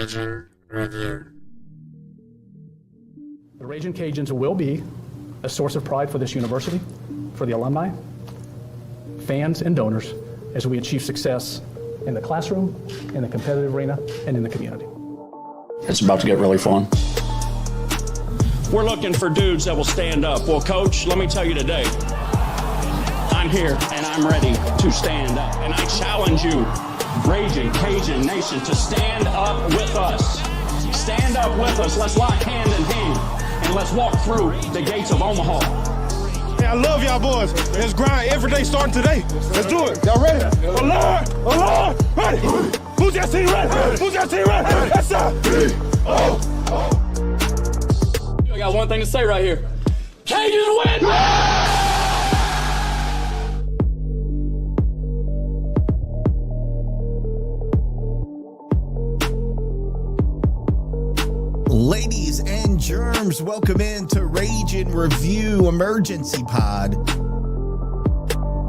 Raging Review. The Raging Cajuns will be a source of pride for this university, for the alumni, fans, and donors as we achieve success in the classroom, in the competitive arena, and in the community. It's about to get really fun. We're looking for dudes that will stand up. Well, Coach, let me tell you today, I'm here and I'm ready to stand up. And I challenge you, Raging Cajun Nation, to stand up with us. Stand up with us. Let's lock hand in hand and let's walk through the gates of Omaha. Hey, I love y'all boys. Let's grind every day starting today. Let's do it. Y'all ready? Alert! Ready? Who's that team ready? Who's that team ready? That's up. I got one thing to say right here. Cajuns win! Ladies and germs, welcome in to Rage and Review Emergency Pod.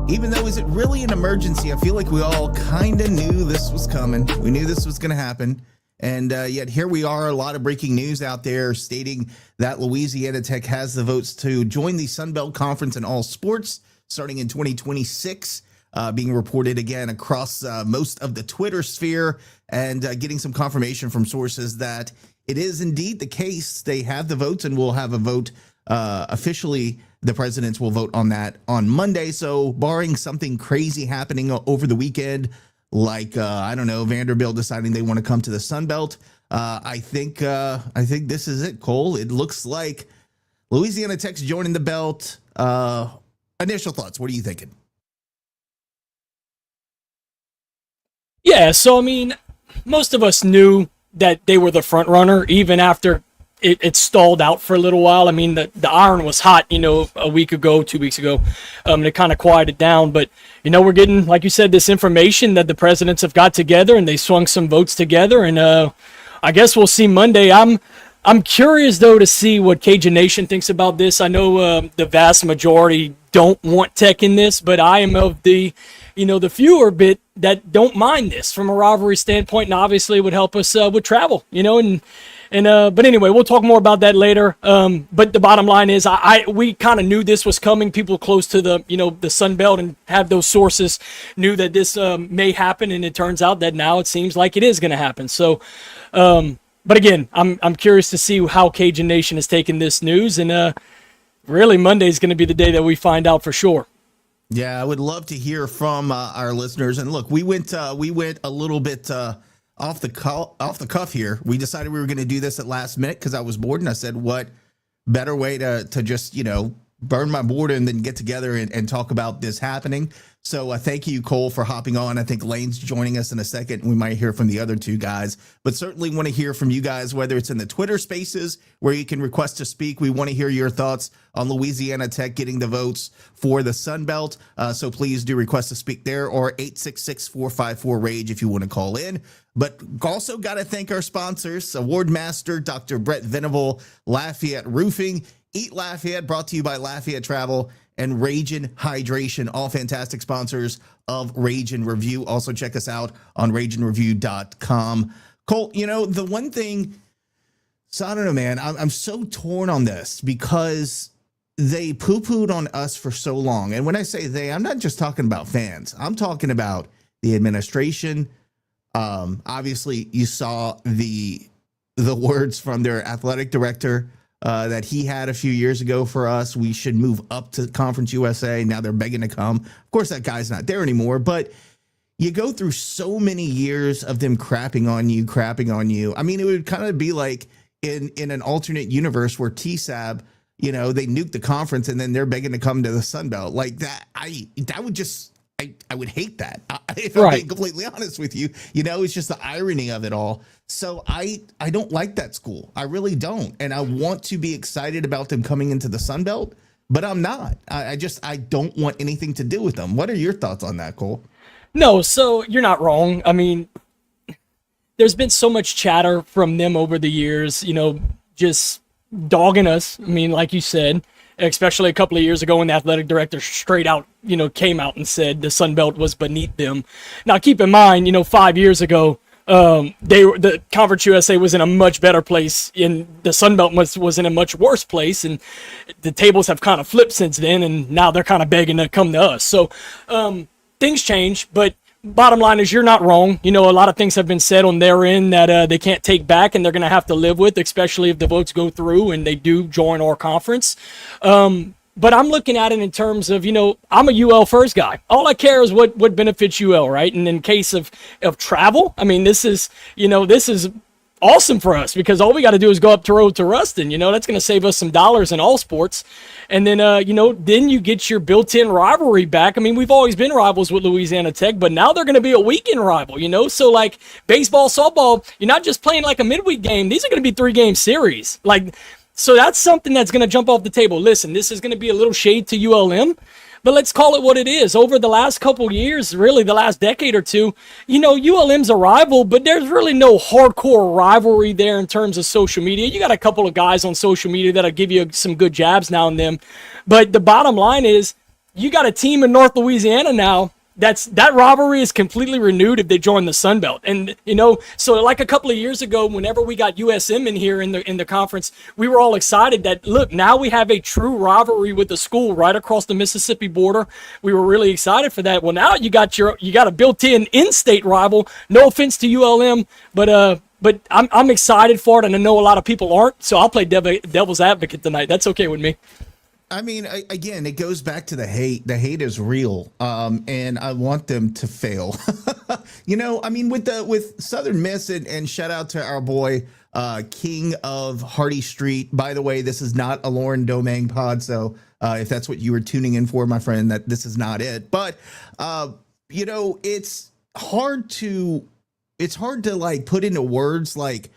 Even though, is it really an emergency? I feel like we all kind of knew this was coming. We knew this was going to happen. And yet here we are, a lot of breaking news out there stating that Louisiana Tech has the votes to join the Sun Belt Conference in all sports starting in 2026, being reported again across most of the Twitter sphere, and getting some confirmation from sources that it is indeed the case. They have the votes and will have a vote officially. The presidents will vote on that on Monday. So barring something crazy happening over the weekend, like, I don't know, Vanderbilt deciding they want to come to the Sun Belt, I think this is it, Cole. It looks like Louisiana Tech's joining the belt. Initial thoughts, what are you thinking? Yeah, so, I mean, most of us knew that they were the front runner, even after it stalled out for a little while. I mean, the iron was hot, a week ago, 2 weeks ago, and it kind of quieted down. But, we're getting, like you said, this information that the presidents have got together and they swung some votes together. And I guess we'll see Monday. I'm curious, though, to see what Cajun Nation thinks about this. I know the vast majority don't want Tech in this, but I am of the fewer bit that don't mind this from a rivalry standpoint, and obviously would help us with travel, but anyway, we'll talk more about that later. But the bottom line is, we kind of knew this was coming. People close to the Sun Belt and have those sources knew that this may happen, and it turns out that now it seems like it is going to happen. So, but again, I'm curious to see how Cajun Nation has taken this news, and really Monday is going to be the day that we find out for sure. Yeah, I would love to hear from our listeners. And look, we went a little bit off the cuff here. We decided we were going to do this at last minute because I was bored, and I said, what better way to just burn my boredom and then get together and talk about this happening. So thank you, Cole, for hopping on. I think Lane's joining us in a second. We might hear from the other two guys, but certainly want to hear from you guys, whether it's in the Twitter spaces where you can request to speak. We want to hear your thoughts on Louisiana Tech getting the votes for the Sun Belt. So please do request to speak there, or 866-454-RAGE if you want to call in. But also got to thank our sponsors, Award Master, Dr. Brett Venable, Lafayette Roofing, Eat Lafayette, brought to you by Lafayette Travel, and Ragin' Hydration, all fantastic sponsors of Rage and Review. Also check us out on rageandreview.com. Cole, the one thing, so I don't know, man, I'm so torn on this because they poo-pooed on us for so long. And when I say they, I'm not just talking about fans. I'm talking about the administration. Obviously, you saw the words from their athletic director that he had a few years ago for us. We should move up to Conference USA. Now they're begging to come. Of course, that guy's not there anymore, but you go through so many years of them crapping on you. I mean, it would kind of be like in an alternate universe where TSAB, they nuke the conference and then they're begging to come to the Sun Belt like that. I would hate that. If I'm being completely honest with you, it's just the irony of it all. So I don't like that school. I really don't. And I want to be excited about them coming into the Sun Belt, but I'm not. I don't want anything to do with them. What are your thoughts on that, Cole? No, so you're not wrong. I mean, there's been so much chatter from them over the years, just dogging us. I mean, like you said, especially a couple of years ago when the athletic director straight out, came out and said the Sun Belt was beneath them. Now, keep in mind, 5 years ago, The Conference USA was in a much better place, and the Sun Belt was in a much worse place, and the tables have kind of flipped since then, and now they're kind of begging to come to us. So things change, but bottom line is you're not wrong. A lot of things have been said on their end that they can't take back, and they're going to have to live with, especially if the votes go through and they do join our conference. But I'm looking at it in terms of, I'm a UL first guy. All I care is what benefits UL, right? And in case of travel, I mean, this is awesome for us because all we got to do is go up to road to Ruston. That's going to save us some dollars in all sports. And then, then you get your built-in rivalry back. I mean, we've always been rivals with Louisiana Tech, but now they're going to be a weekend rival, So, like, baseball, softball, you're not just playing like a midweek game. These are going to be 3-game series. So that's something that's going to jump off the table. Listen, this is going to be a little shade to ULM, but let's call it what it is. Over the last couple years, really the last decade or two, ULM's a rival, but there's really no hardcore rivalry there in terms of social media. You got a couple of guys on social media that'll give you some good jabs now and then. But the bottom line is you got a team in North Louisiana now that rivalry is completely renewed if they join the Sun Belt. And, so like a couple of years ago, whenever we got USM in here in the conference, we were all excited that, look, now we have a true rivalry with the school right across the Mississippi border. We were really excited for that. Well, now you got a built-in in-state rival. No offense to ULM, but I'm excited for it, and I know a lot of people aren't, so I'll play devil's advocate tonight. That's okay with me. I mean, again, it goes back to the hate. The hate is real, and I want them to fail. I mean, with Southern Miss, and shout out to our boy King of Hardy Street. By the way, this is not a Lauren Domingue pod, so if that's what you were tuning in for, my friend, that this is not it. But it's hard to like put into words like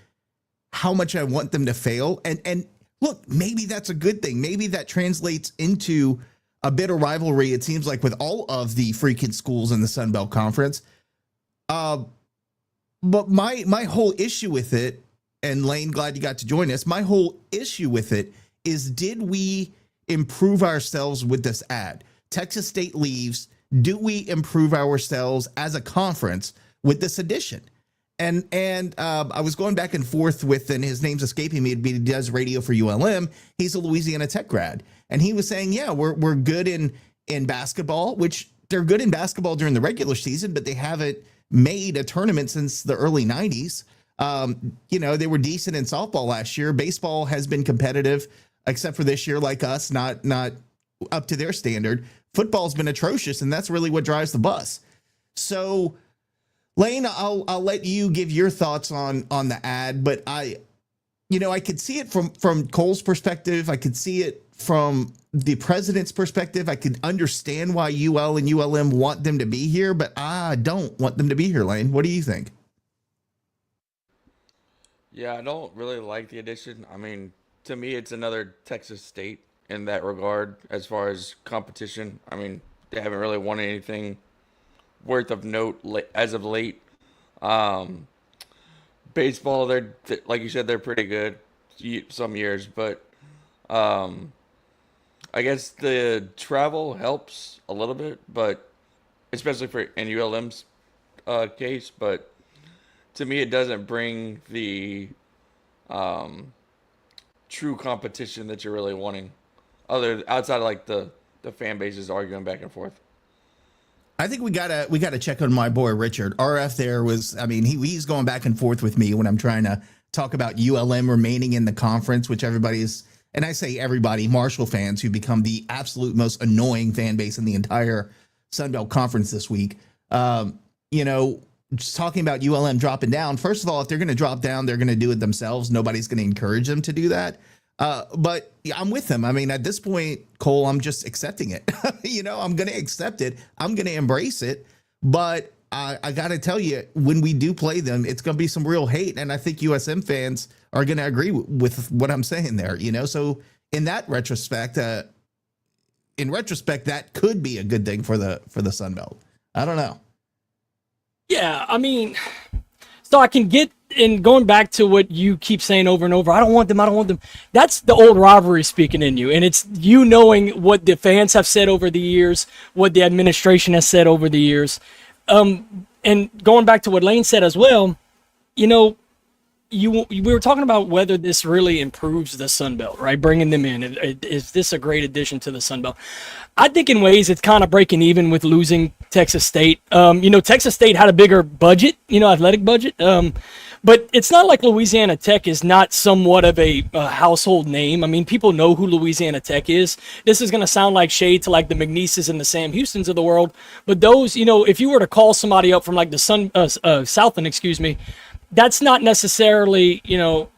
how much I want them to fail, and look, maybe that's a good thing. Maybe that translates into a bit of rivalry, it seems like, with all of the freaking schools in the Sun Belt Conference. But my whole issue with it, and Lane, glad you got to join us, my whole issue with it is, did we improve ourselves with this ad? Texas State leaves. Do we improve ourselves as a conference with this addition? And I was going back and forth with, and his name's escaping me, he does radio for ULM. He's a Louisiana Tech grad. And he was saying, yeah, we're good in basketball, which they're good in basketball during the regular season, but they haven't made a tournament since the early 90s. They were decent in softball last year. Baseball has been competitive, except for this year, like us, not up to their standard. Football's been atrocious, and that's really what drives the bus. So, Lane, I'll let you give your thoughts on the ad, but I could see it from Cole's perspective. I could see it from the president's perspective. I could understand why UL and ULM want them to be here, but I don't want them to be here, Lane. What do you think? Yeah, I don't really like the addition. I mean, to me, it's another Texas State in that regard as far as competition. I mean, they haven't really won anything worth of note as of late. Baseball, they're like you said, they're pretty good some years, but I guess the travel helps a little bit, but especially for in ULM's case. But to me, it doesn't bring the true competition that you're really wanting, outside of like the fan bases arguing back and forth. I think we gotta check on my boy Richard. RF there was, I mean, he's going back and forth with me when I'm trying to talk about ULM remaining in the conference, which everybody's, and I say everybody, Marshall fans who become the absolute most annoying fan base in the entire Sun Belt Conference this week. Just talking about ULM dropping down. First of all, if they're going to drop down, they're going to do it themselves. Nobody's going to encourage them to do that. But I'm with them. I mean, at this point, Cole, I'm just accepting it. I'm going to accept it. I'm going to embrace it. But I got to tell you, when we do play them, it's going to be some real hate. And I think USM fans are going to agree with what I'm saying there, So in that retrospect, that could be a good thing for the Sun Belt. I don't know. Yeah, I mean, so I can get in going back to what you keep saying over and over. I don't want them. That's the old rivalry speaking in you. And it's you knowing what the fans have said over the years, what the administration has said over the years. And going back to what Lane said as well, you know, we were talking about whether this really improves the Sun Belt, right? Bringing them in. Is this a great addition to the Sun Belt? I think in ways it's kind of breaking even with losing Texas State. Texas State had a bigger budget, athletic budget. But it's not like Louisiana Tech is not somewhat of a household name. I mean, people know who Louisiana Tech is. This is going to sound like shade to like the McNeeses and the Sam Houstons of the world. But those, if you were to call somebody up from like the Southland, excuse me, that's not necessarily,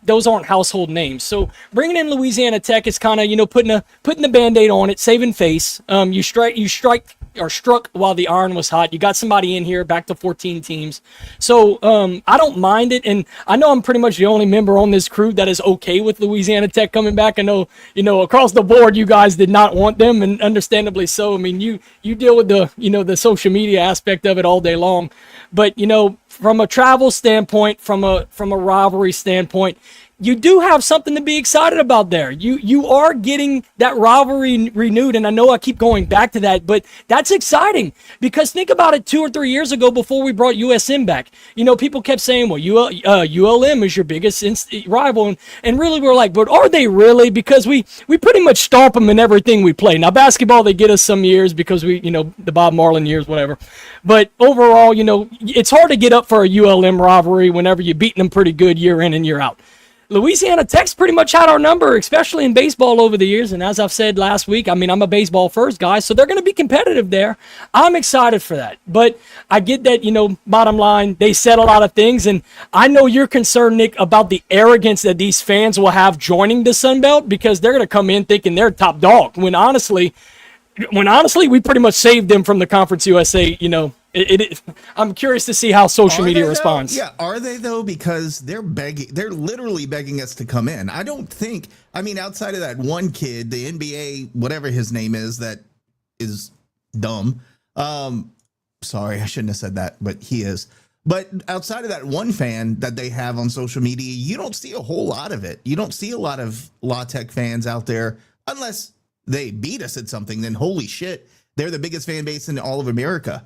those aren't household names. So bringing in Louisiana Tech is kind of, putting the Band-Aid on it, saving face. You struck while the iron was hot. You got somebody in here, back to 14 teams. So I don't mind it, and I know I'm pretty much the only member on this crew that is okay with Louisiana Tech coming back. I know, across the board, you guys did not want them, and understandably so. I mean, you deal with the, the social media aspect of it all day long. But, from a travel standpoint, from a rivalry standpoint, you do have something to be excited about there. You are getting that rivalry renewed, and I know I keep going back to that, but that's exciting because think about it 2 or 3 years ago before we brought USM back. People kept saying, well, ULM is your biggest rival, and really we're like, but are they really? Because we pretty much stomp them in everything we play. Now, basketball, they get us some years because we, the Bob Marlin years, whatever. But overall, it's hard to get up for a ULM rivalry whenever you're beating them pretty good year in and year out. Louisiana Tech's pretty much had our number, especially in baseball over the years. And as I've said last week, I mean, I'm a baseball first guy, so they're going to be competitive there. I'm excited for that. But I get that, bottom line, they said a lot of things. And I know you're concerned, Nick, about the arrogance that these fans will have joining the Sun Belt because they're going to come in thinking they're top dog. When honestly, we pretty much saved them from the Conference USA, I'm curious to see how social media responds. Yeah, are they though? Because they're literally begging us to come in. I don't think, outside of that one kid, the NBA, whatever his name is, that is dumb. Sorry, I shouldn't have said that, but he is. But outside of that one fan that they have on social media, you don't see a whole lot of it. You don't see a lot of La Tech fans out there unless they beat us at something. Then holy shit, they're the biggest fan base in all of America.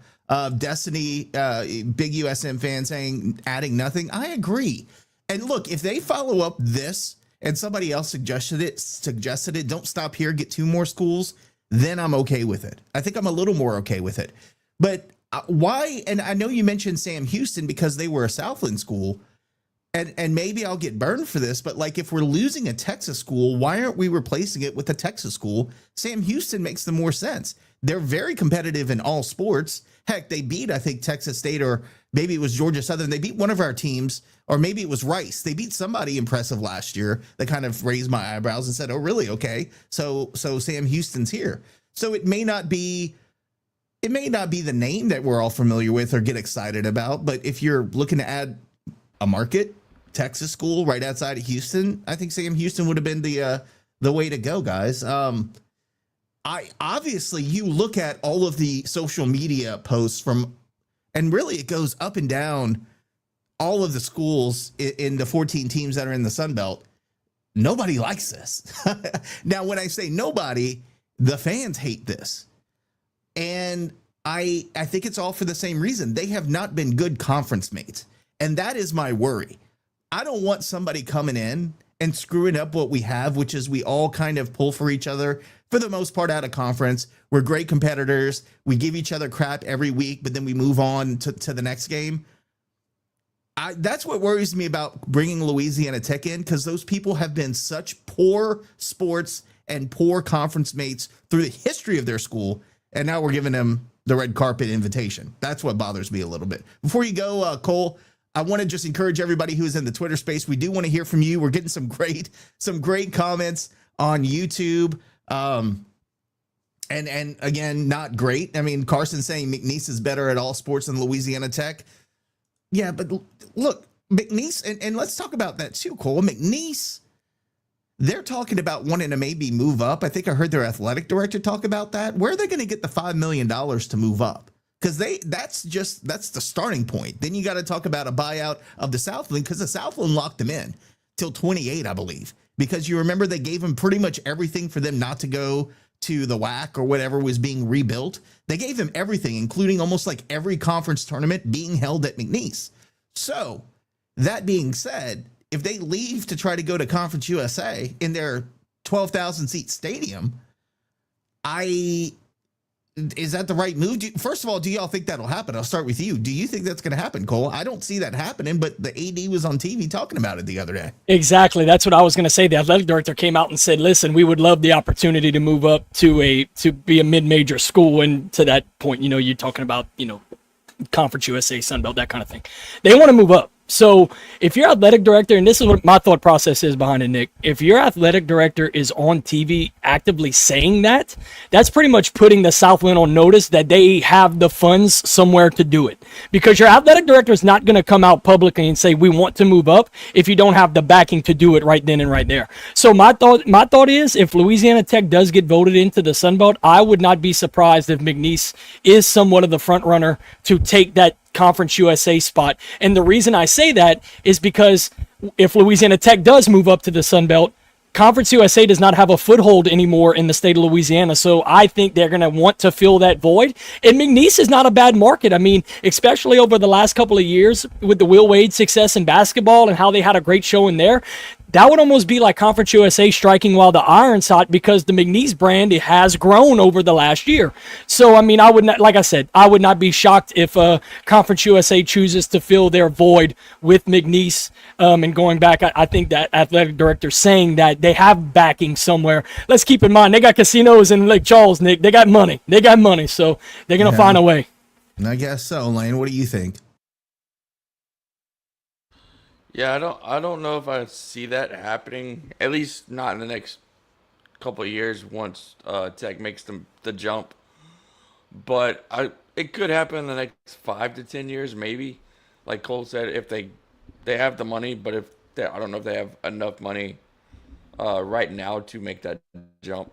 Destiny, big USM fan saying adding nothing. I agree. And look, if they follow up this and somebody else suggested it, don't stop here, get 2 more schools, then I'm okay with it. I think I'm a little more okay with it. But why? And I know you mentioned Sam Houston because they were a Southland school. And maybe I'll get burned for this, but like if we're losing a Texas school, why aren't we replacing it with a Texas school? Sam Houston makes the more sense. They're very competitive in all sports. Heck, they beat, I think, Texas State, or maybe it was Georgia Southern. They beat one of our teams, or maybe it was Rice. They beat somebody impressive last year that kind of raised my eyebrows and said, oh, really? Okay. So Sam Houston's here. So it may not be the name that we're all familiar with or get excited about, but if you're looking to add a market, Texas school right outside of Houston, I think Sam Houston would have been the way to go, guys. I obviously you look at all of the social media posts and really it goes up and down all of the schools in the 14 teams that are in the Sun Belt. Nobody likes this. Now, when I say nobody, the fans hate this. And I think it's all for the same reason. They have not been good conference mates. And that is my worry. I don't want somebody coming in and screwing up what we have, which is we all kind of pull for each other for the most part out of conference. We're great competitors. We give each other crap every week, but then we move on to the next game. That's what worries me about bringing Louisiana Tech in, because those people have been such poor sports and poor conference mates through the history of their school. And now we're giving them the red carpet invitation. That's what bothers me a little bit. Before you go, Cole, I want to just encourage everybody who's in the Twitter space. We do want to hear from you. We're getting some great comments on YouTube. And again, not great. I mean, Carson saying McNeese is better at all sports than Louisiana Tech. Yeah, but look, McNeese, and let's talk about that too, Cole. McNeese, they're talking about wanting to maybe move up. I think I heard their athletic director talk about that. Where are they going to get the $5 million to move up? Because that's the starting point. Then you got to talk about a buyout of the Southland, because the Southland locked them in till 28, I believe. Because you remember they gave them pretty much everything for them not to go to the WAC or whatever was being rebuilt. They gave them everything, including almost like every conference tournament being held at McNeese. So That being said, if they leave to try to go to Conference USA in their 12,000 seat stadium, is that the right move? First of all, do y'all think that'll happen? I'll start with you. Do you think that's going to happen, Cole? I don't see that happening, but the AD was on TV talking about it the other day. Exactly. That's what I was going to say. The athletic director came out and said, listen, we would love the opportunity to move up to be a mid-major school. And to that point, you're talking about, Conference USA, Sunbelt, that kind of thing. They want to move up. So if your athletic director, and this is what my thought process is behind it, Nick, if your athletic director is on TV actively saying that, that's pretty much putting the Southland on notice that they have the funds somewhere to do it. Because your athletic director is not going to come out publicly and say, we want to move up, if you don't have the backing to do it right then and right there. So my thought is, if Louisiana Tech does get voted into the Sun Belt, I would not be surprised if McNeese is somewhat of the front runner to take that Conference USA spot. And the reason I say that is because if Louisiana Tech does move up to the Sun Belt, Conference USA does not have a foothold anymore in the state of Louisiana, so I think they're going to want to fill that void. And McNeese is not a bad market. I mean, especially over the last couple of years with the Will Wade success in basketball and how they had a great show in there. That would almost be like Conference USA striking while the iron's hot, because the McNeese brand, it has grown over the last year. So, I mean, I would not, like I said, I would not be shocked if Conference USA chooses to fill their void with McNeese. And going back, I think that athletic director saying that they have backing somewhere. Let's keep in mind, they got casinos in Lake Charles, Nick. They got money. So they're going to find a way. I guess so. Lane, what do you think? Yeah, I don't know if I see that happening. At least not in the next couple of years once Tech makes the jump. But it could happen in the next 5 to 10 years, maybe. Like Cole said, if they have the money, but I don't know if they have enough money right now to make that jump.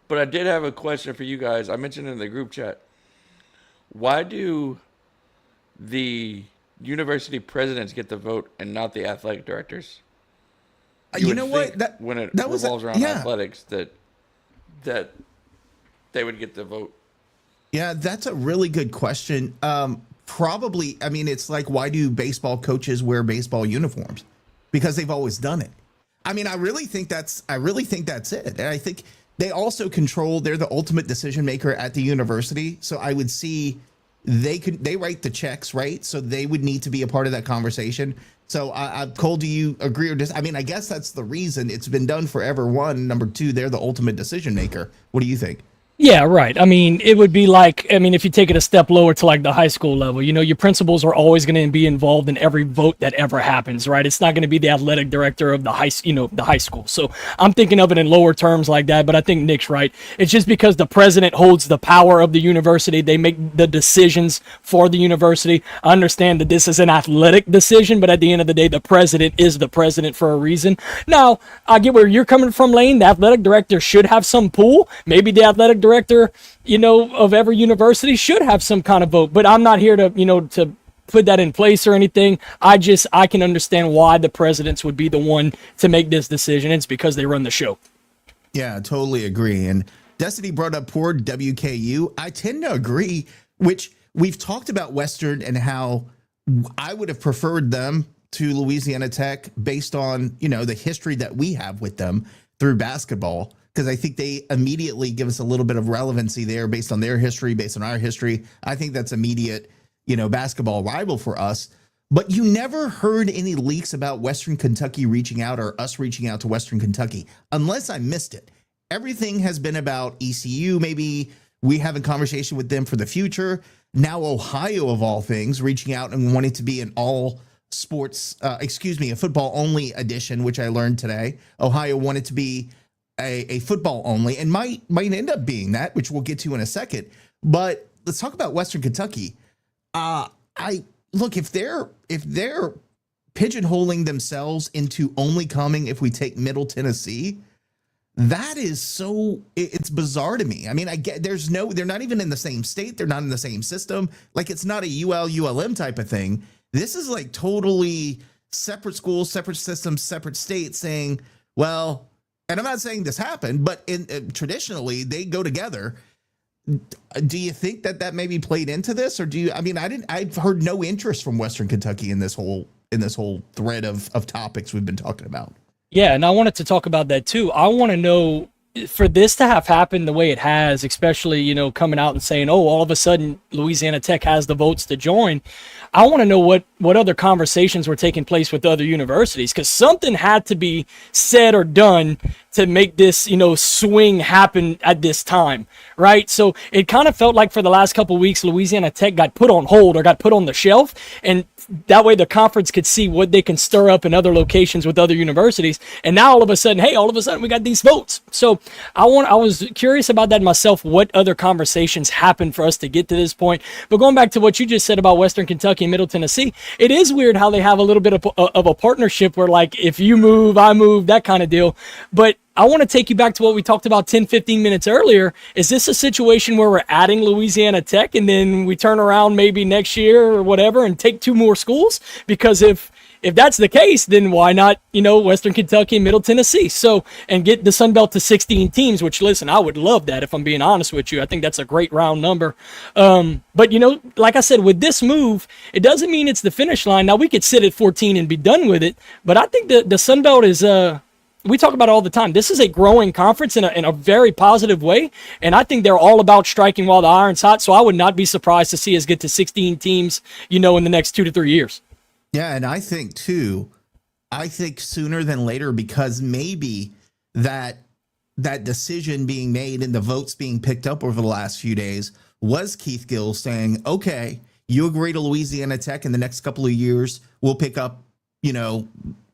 But I did have a question for you guys. I mentioned in the group chat. Why do the university presidents get the vote and not the athletic directors? You know what? When it that was revolves around athletics, that they would get the vote. Yeah, that's a really good question. Probably, I mean, it's like, why do baseball coaches wear baseball uniforms? Because they've always done it. I mean, I really think that's it. And I think they also they're the ultimate decision maker at the university. So I would see they write the checks, right? So they would need to be a part of that conversation. So Cole, do you agree or I mean, I guess that's the reason it's been done forever. One, number two, they're the ultimate decision maker. What do you think? Yeah, right. I mean, it would be like, if you take it a step lower to like the high school level, your principals are always going to be involved in every vote that ever happens, right? It's not going to be the athletic director of the high school. So I'm thinking of it in lower terms like that, but I think Nick's right. It's just because the president holds the power of the university. They make the decisions for the university. I understand that this is an athletic decision, but at the end of the day, the president is the president for a reason. Now, I get where you're coming from, Lane. The athletic director should have some pull. Maybe the athletic director, of every university should have some kind of vote, but I'm not here to put that in place or anything. I can understand why the presidents would be the one to make this decision. It's because they run the show. Yeah, I totally agree. And Destiny brought up poor WKU. I tend to agree, which we've talked about Western and how I would have preferred them to Louisiana Tech based on, the history that we have with them through basketball. Because I think they immediately give us a little bit of relevancy there based on their history, based on our history. I think that's immediate, basketball rival for us. But you never heard any leaks about Western Kentucky reaching out or us reaching out to Western Kentucky, unless I missed it. Everything has been about ECU. Maybe we have a conversation with them for the future. Now Ohio, of all things, reaching out and wanting to be an all sports, a football only edition, which I learned today. Ohio wanted to be a football only and might end up being that, which we'll get to in a second. But let's talk about Western Kentucky. If they're pigeonholing themselves into only coming if we take Middle Tennessee, that is it's bizarre to me. I mean, I get they're not even in the same state. They're not in the same system. Like, it's not a ULM type of thing. This is like totally separate schools, separate systems, separate states saying, well, and I'm not saying this happened, but traditionally they go together. Do you think that maybe played into this, or I've heard no interest from Western Kentucky in this whole whole thread of topics we've been talking about. Yeah, and I wanted to talk about that too. I want to know, for this to have happened the way it has, especially, coming out and saying, oh, all of a sudden Louisiana Tech has the votes to join. I want to know what other conversations were taking place with other universities, because something had to be said or done to make this, swing happen at this time, right? So it kind of felt like for the last couple of weeks, Louisiana Tech got put on hold or got put on the shelf, and that way the conference could see what they can stir up in other locations with other universities. And now all of a sudden we got these votes. So I was curious about that myself, what other conversations happened for us to get to this point. But going back to what you just said about Western Kentucky and Middle Tennessee, it is weird how they have a little bit of a partnership where, like, if you move, I move, that kind of deal. But I want to take you back to what we talked about 10, 15 minutes earlier. Is this a situation where we're adding Louisiana Tech and then we turn around maybe next year or whatever and take 2 more schools? Because if that's the case, then why not, Western Kentucky and Middle Tennessee? So, and get the Sun Belt to 16 teams, which, listen, I would love that, if I'm being honest with you. I think that's a great round number. But, like I said, with this move, it doesn't mean it's the finish line. Now, we could sit at 14 and be done with it, but I think the Sun Belt is we talk about it all the time. This is a growing conference in a very positive way, and I think they're all about striking while the iron's hot, so I would not be surprised to see us get to 16 teams, in the next 2 to 3 years. Yeah, and I think sooner than later, because maybe that decision being made and the votes being picked up over the last few days was Keith Gill saying, okay, you agree to Louisiana Tech in the next couple of years, we'll pick up,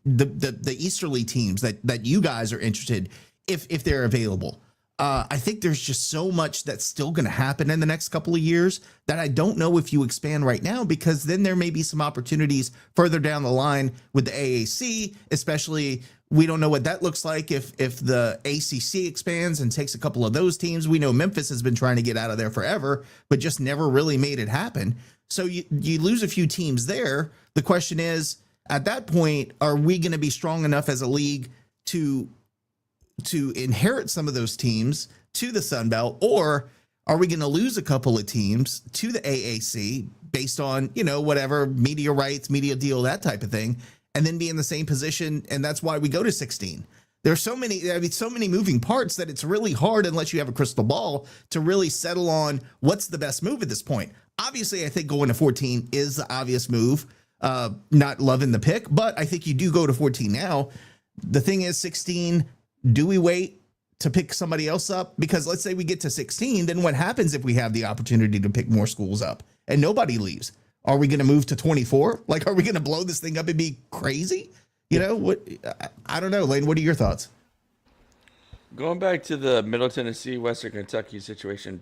the Easterly teams that you guys are interested if they're available. I think there's just so much that's still going to happen in the next couple of years that I don't know if you expand right now, because then there may be some opportunities further down the line with the AAC, especially. We don't know what that looks like if the ACC expands and takes a couple of those teams. We know Memphis has been trying to get out of there forever, but just never really made it happen. So you lose a few teams there. The question is, at that point, are we going to be strong enough as a league to inherit some of those teams to the Sun Belt, or are we going to lose a couple of teams to the AAC based on, whatever media rights, media deal, that type of thing, and then be in the same position? And that's why we go to 16. There's so many moving parts that it's really hard, unless you have a crystal ball, to really settle on what's the best move at this point. Obviously, I think going to 14 is the obvious move. Not loving the pick, but I think you do go to 14 now. The thing is, 16, do we wait to pick somebody else up? Because let's say we get to 16, then what happens if we have the opportunity to pick more schools up and nobody leaves? Are we going to move to 24? Like, are we going to blow this thing up and be crazy? What? I don't know, Lane. What are your thoughts? Going back to the Middle Tennessee, Western Kentucky situation,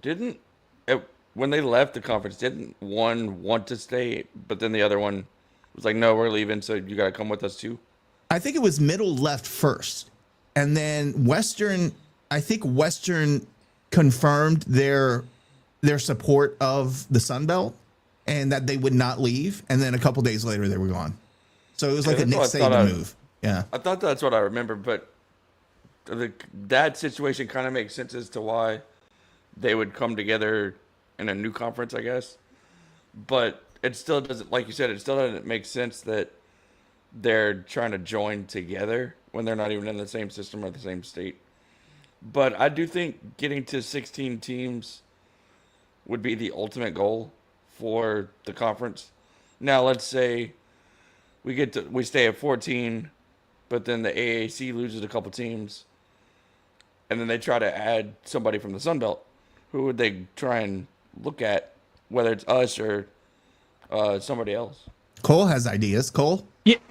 when they left the conference, didn't one want to stay, but then the other one was like, no, we're leaving, so you got to come with us too? I think it was Middle left first, and then Western confirmed their support of the Sun Belt and that they would not leave, and then a couple days later they were gone. So it was like a Nick Saban move. Yeah, I thought that's what I remember, but that situation kind of makes sense as to why they would come together in a new conference, I guess. But it still doesn't, like you said, it still doesn't make sense that they're trying to join together when they're not even in the same system or the same state. But I do think getting to 16 teams would be the ultimate goal for the conference. Now, let's say we stay at 14, but then the AAC loses a couple teams, and then they try to add somebody from the Sun Belt. Who would they try and look at, whether it's us or somebody else? Cole has ideas. Cole?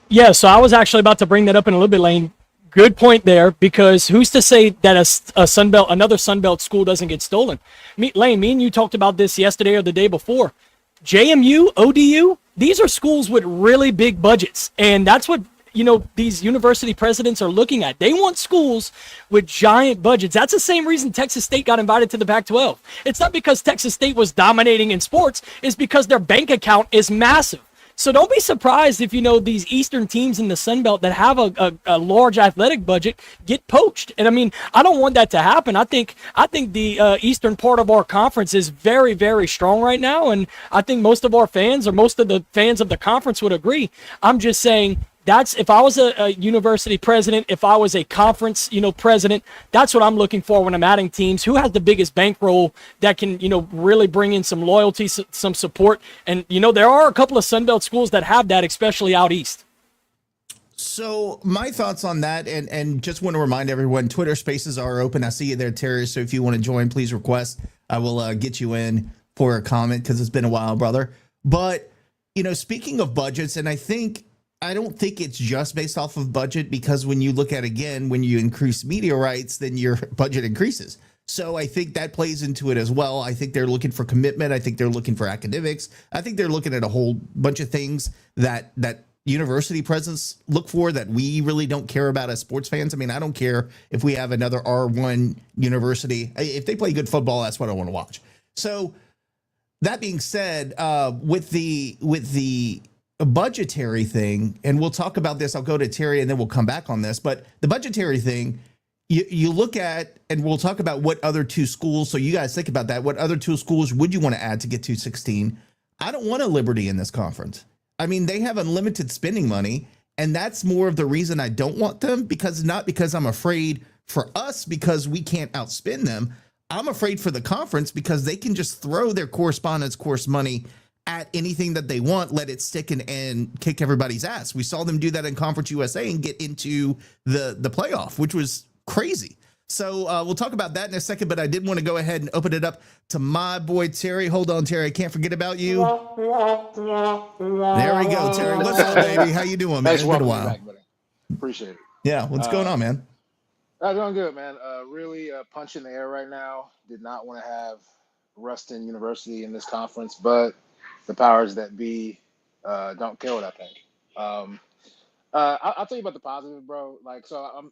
Yeah, so I was actually about to bring that up in a little bit, Lane. Good point there, because who's to say that another Sun Belt school doesn't get stolen? Lane, me and you talked about this yesterday or the day before. JMU, ODU, these are schools with really big budgets, and that's what these university presidents are looking at. They want schools with giant budgets. That's the same reason Texas State got invited to the Pac-12. It's not because Texas State was dominating in sports. It's because their bank account is massive. So don't be surprised if, these Eastern teams in the Sun Belt that have a large athletic budget get poached. And I mean, I don't want that to happen. I think the Eastern part of our conference is very, very strong right now. And I think most of our fans, or most of the fans of the conference, would agree. I'm just saying, that's if I was a university president, if I was a conference, president, that's what I'm looking for when I'm adding teams. Who has the biggest bankroll that can, really bring in some loyalty, some support? And, there are a couple of Sunbelt schools that have that, especially out east. So my thoughts on that, and just want to remind everyone, Twitter Spaces are open. I see you there, Terry. So if you want to join, please request. I will get you in for a comment because it's been a while, brother. But, speaking of budgets, and I don't think it's just based off of budget, because when you look at, again, when you increase media rights, then your budget increases. So I think that plays into it as well. I think they're looking for commitment. I think they're looking for academics. I think they're looking at a whole bunch of things that university presidents look for that we really don't care about as sports fans. I mean, I don't care if we have another R1 university. If they play good football, that's what I want to watch. So that being said, with the budgetary thing, and we'll talk about this. I'll go to Terry and then we'll come back on this. But the budgetary thing, you look at, and we'll talk about what other two schools. So you guys think about that. What other two schools would you want to add to get to 16? I don't want a Liberty in this conference. I mean, they have unlimited spending money, and that's more of the reason I don't want them, not because I'm afraid for us because we can't outspend them. I'm afraid for the conference because they can just throw their correspondence course money at anything that they want, let it stick and kick everybody's ass. We saw them do that in Conference USA and get into the playoff, which was crazy. So we'll talk about that in a second, but I did want to go ahead and open it up to my boy, Terry. Hold on, Terry. I can't forget about you. There we go, Terry. What's up, baby? How you doing, man? It's been a while. Back, buddy. Appreciate it. Yeah, what's going on, man? Doing good, man. Really punch in the air right now. Did not want to have Ruston University in this conference, but the powers that be don't kill it, I think. I'll tell you about the positive, bro.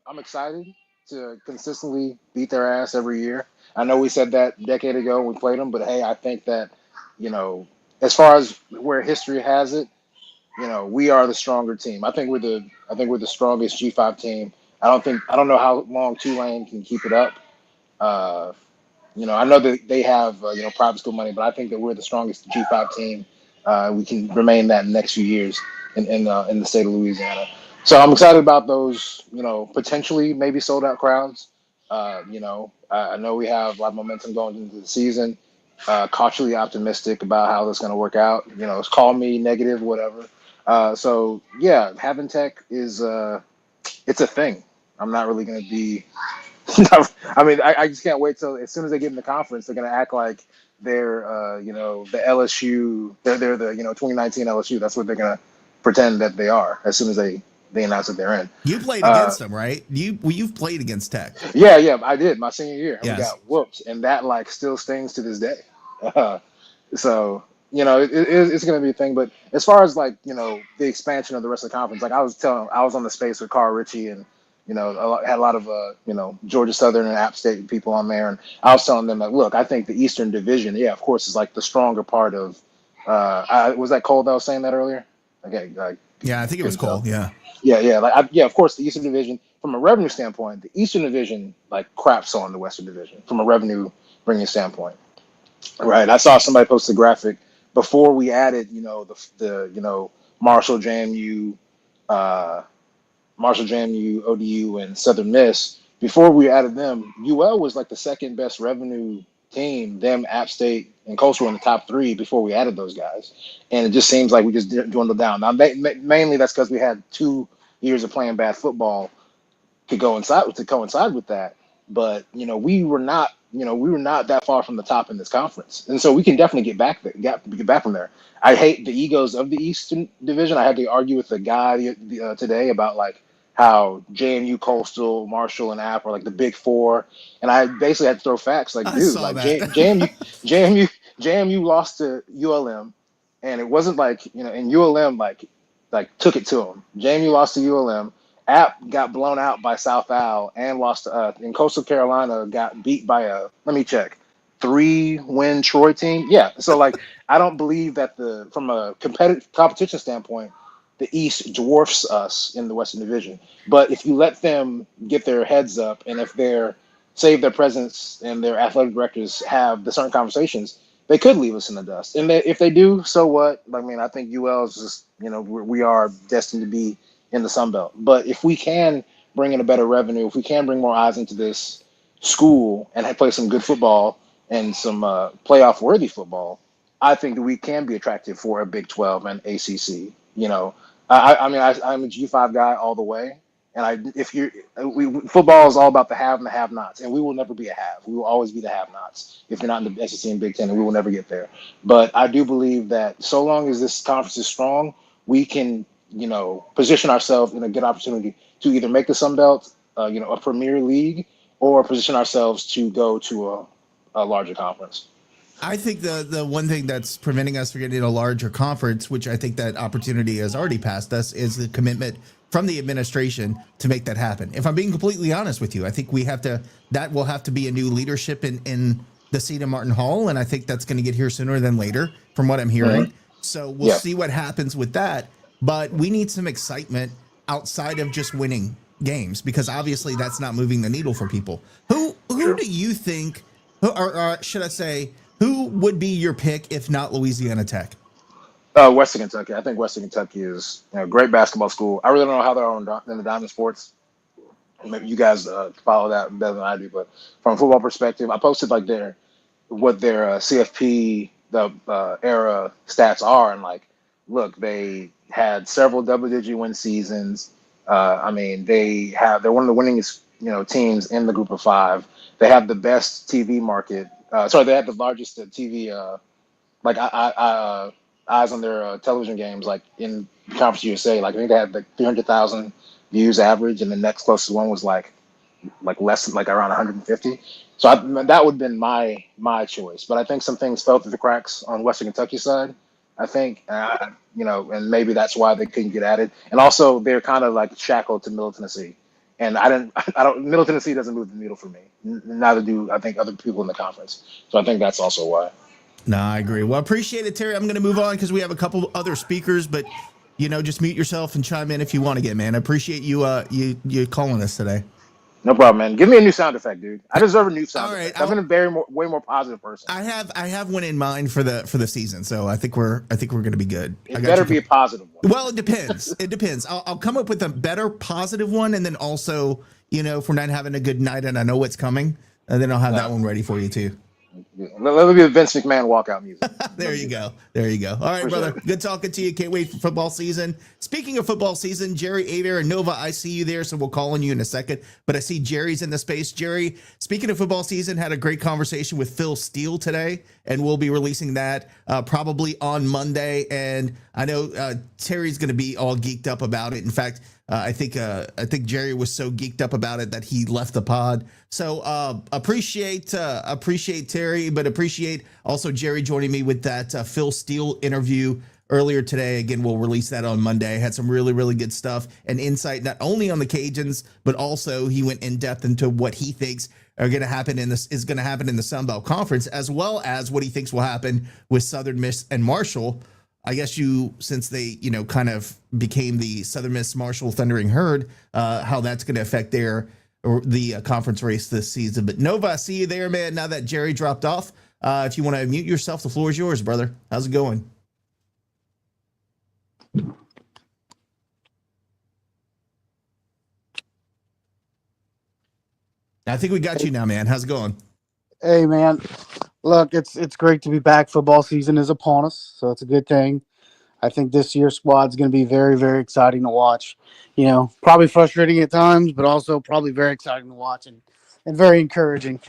I'm excited to consistently beat their ass every year. I know we said that a decade ago when we played them, but hey, I think that, as far as where history has it, we are the stronger team. I think we're the strongest G5 team. I don't know how long Tulane can keep it up. I know that they have private school money, but I think that we're the strongest G5 team. We can remain that in the next few years in the state of Louisiana. So I'm excited about those, potentially maybe sold out crowds. I know we have a lot of momentum going into the season. Cautiously optimistic about how this is going to work out. Call me negative, whatever. So yeah, having Tech is it's a thing. I'm not really going to be. I mean, I just can't wait till as soon as they get in the conference, they're going to act like they're the LSU. They're the 2019 LSU. That's what they're going to pretend that they are as soon as they announce that they're in. You played against them, right? You've played against Tech. Yeah, I did my senior year. And yes. We got whooped, and that still stings to this day. So it's going to be a thing. But as far as the expansion of the rest of the conference, I was on the space with Carl Ritchie and had a lot of Georgia Southern and App State people on there, and I was telling them that look, I think the Eastern Division, of course, is the stronger part of. Was that Cole that was saying that earlier? Okay, yeah, I think it was Cole. Yeah. Yeah. Of course, the Eastern Division, from a revenue standpoint, the Eastern Division craps on the Western Division from a revenue bringing standpoint. Right. I saw somebody post a graphic before we added, the Marshall, JMU, ODU, and Southern Miss. Before we added them, UL was the second best revenue team. Them, App State, and Coastal were in the top three before we added those guys. And it just seems like we just dwindled down. Now, mainly that's because we had 2 years of playing bad football to coincide with that. But we were not that far from the top in this conference, and so we can definitely get back from there. I hate the egos of the Eastern Division. I had to argue with a guy today about how JMU, Coastal, Marshall, and App are the big four, and I basically had to throw facts JMU lost to ULM, and it wasn't and ULM took it to them. JMU lost to ULM. App got blown out by South Al and lost to and Coastal Carolina got beat by let me check, 3-win Troy team. Yeah. So like I don't believe that from a competitive competition standpoint, the East dwarfs us in the Western Division. But if you let them get their heads up, and if they're save their presence and their athletic directors have the certain conversations, they could leave us in the dust. And if they do, so what? I mean, I think UL is just we are destined to be in the Sun Belt. But if we can bring in a better revenue, if we can bring more eyes into this school and play some good football and some playoff worthy football, I think that we can be attractive for a Big 12 and ACC. I'm a G5 guy all the way. And football is all about the have and the have-nots, and we will never be a have. We will always be the have-nots if you're not in the SEC and Big Ten, and we will never get there. But I do believe that so long as this conference is strong, we can, position ourselves in a good opportunity to either make the Sun Belt, a premier league, or position ourselves to go to a larger conference. I think the one thing that's preventing us from getting a larger conference, which I think that opportunity has already passed us, is the commitment from the administration to make that happen. If I'm being completely honest with you, I think that will have to be a new leadership in the seat of Martin Hall, and I think that's going to get here sooner than later, from what I'm hearing. Mm-hmm. So we'll see what happens with that. But we need some excitement outside of just winning games, because obviously that's not moving the needle for people. Who do you think, or should I say, who would be your pick if not Louisiana Tech? Western Kentucky. I think Western Kentucky is a great basketball school. I really don't know how they're in the Diamond Sports. Maybe you guys follow that better than I do, but from a football perspective, I posted like what their CFP era stats are, and like, look, they had several double-digit win seasons. They're one of the winningest teams in the Group of Five. They have the best TV market. They have the largest TV eyes on their television games, like in Conference USA. Like I think they had like 300,000 views average, and the next closest one was like less than, like around 150. So that would have been my choice. But I think some things fell through the cracks on Western Kentucky side. I think and maybe that's why they couldn't get added. And also they're kind of like shackled to Middle Tennessee. And Middle Tennessee doesn't move the needle for me. Neither do I think other people in the conference. So I think that's also why. No, I agree. Well, appreciate it, Terry. I'm going to move on because we have a couple other speakers, but just mute yourself and chime in if you want to get, man. I appreciate you you calling us today. No problem, man. Give me a new sound effect, dude. I deserve a new sound All right, effect. I've been a way more positive person. I have one in mind for the season, so I think we're going to be good. It better be a positive one. Well, it depends. It depends. I'll come up with a better positive one, and then also, if we're not having a good night and I know what's coming, and then I'll have that one ready for you too. Let me be the Vince McMahon walkout music. There you go. All right, brother. Good talking to you. Can't wait for football season. Speaking of football season, Jerry Adair and Nova, I see you there, so we'll call on you in a second. But I see Jerry's in the space. Jerry, speaking of football season, had a great conversation with Phil Steele today, and we'll be releasing that probably on Monday. And I know Terry's going to be all geeked up about it. In fact, I think Jerry was so geeked up about it that he left the pod. So appreciate Terry, but appreciate also Jerry joining me with that Phil Steele interview earlier today. Again, we'll release that on Monday. Had some really, really good stuff and insight, not only on the Cajuns, but also he went in depth into what he thinks is going to happen in the Sun Belt Conference, as well as what he thinks will happen with Southern Miss and Marshall. I guess since they, kind of became the Southern Miss Marshall Thundering Herd, how that's going to affect the conference race this season. But Nova, I see you there, man. Now that Jerry dropped off, if you want to mute yourself, the floor is yours, brother. How's it going? I think we got you now, man. How's it going? Hey, man. Look, it's great to be back. Football season is upon us, so it's a good thing. I think this year's squad's going to be very, very exciting to watch. Probably frustrating at times, but also probably very exciting to watch and very encouraging.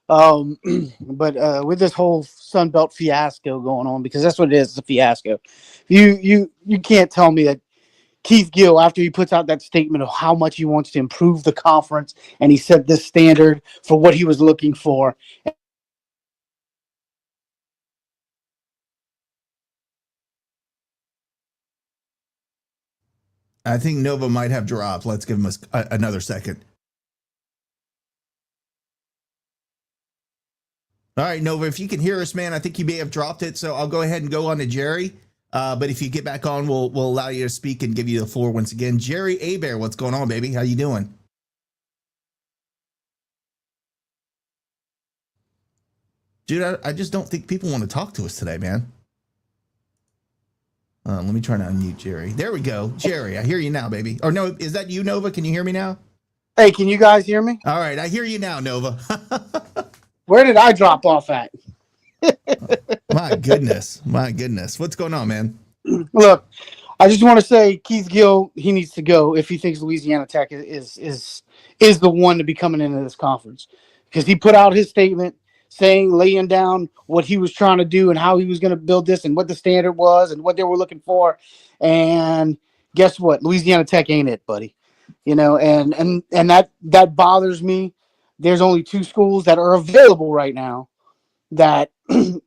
But with this whole Sun Belt fiasco going on, because that's what it is, it's a fiasco. You can't tell me that Keith Gill, after he puts out that statement of how much he wants to improve the conference, and he set this standard for what he was looking for. I think Nova might have dropped. Let's give him another second. All right, Nova, if you can hear us, man, I think you may have dropped it, so I'll go ahead and go on to Jerry. But if you get back on, we'll allow you to speak and give you the floor once again. Jerry Abear, what's going on, baby? How you doing? Dude, I just don't think people want to talk to us today, man. Let me try to unmute Jerry. There we go. Jerry, I hear you now, baby. Or no, is that you, Nova? Can you hear me now? Hey, can you guys hear me? All right, I hear you now, Nova. Where did I drop off at? My goodness. My goodness. What's going on, man? Look, I just want to say Keith Gill, he needs to go if he thinks Louisiana Tech is the one to be coming into this conference, because he put out his statement saying, laying down what he was trying to do and how he was going to build this and what the standard was and what they were looking for. And guess what? Louisiana Tech ain't it, buddy. You know, and that bothers me. There's only two schools that are available right now that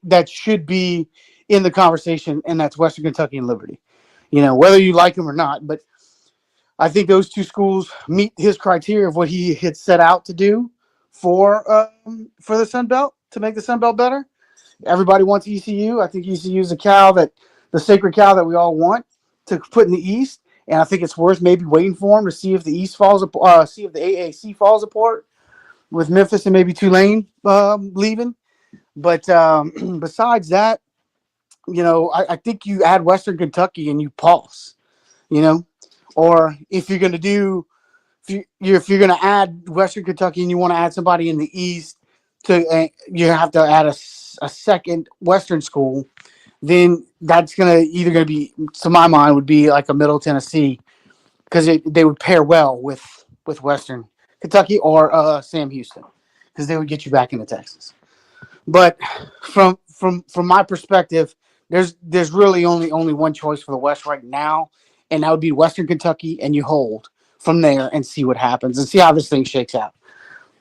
that should be in the conversation, and that's Western Kentucky and Liberty. You know, whether you like them or not, but I think those two schools meet his criteria of what he had set out to do for the Sun Belt, to make the Sun Belt better. Everybody wants ECU. I think ECU is the sacred cow that we all want to put in the East, and I think it's worth maybe waiting for him to see if the East falls apart, see if the AAC falls apart with Memphis and maybe Tulane leaving. But besides that, you know, I think you add Western Kentucky and you pause, you know, or if you're going to add Western Kentucky and you want to add somebody in the East you have to add a second Western school, then that's going to be, to my mind, would be like a Middle Tennessee, because they would pair well with Western Kentucky or Sam Houston, because they would get you back into Texas. But from my perspective, there's really only one choice for the West right now, and that would be Western Kentucky, and you hold from there and see what happens and see how this thing shakes out.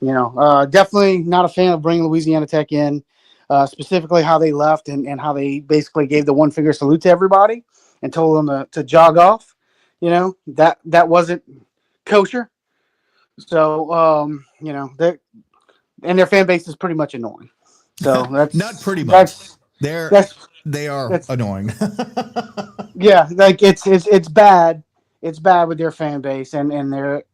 You know, definitely not a fan of bringing Louisiana Tech in, specifically how they left and how they basically gave the one-finger salute to everybody and told them to jog off. You know, that wasn't kosher. So, you know, their fan base is pretty much annoying. So that's not pretty much. They are annoying. Yeah, like it's bad. It's bad with their fan base and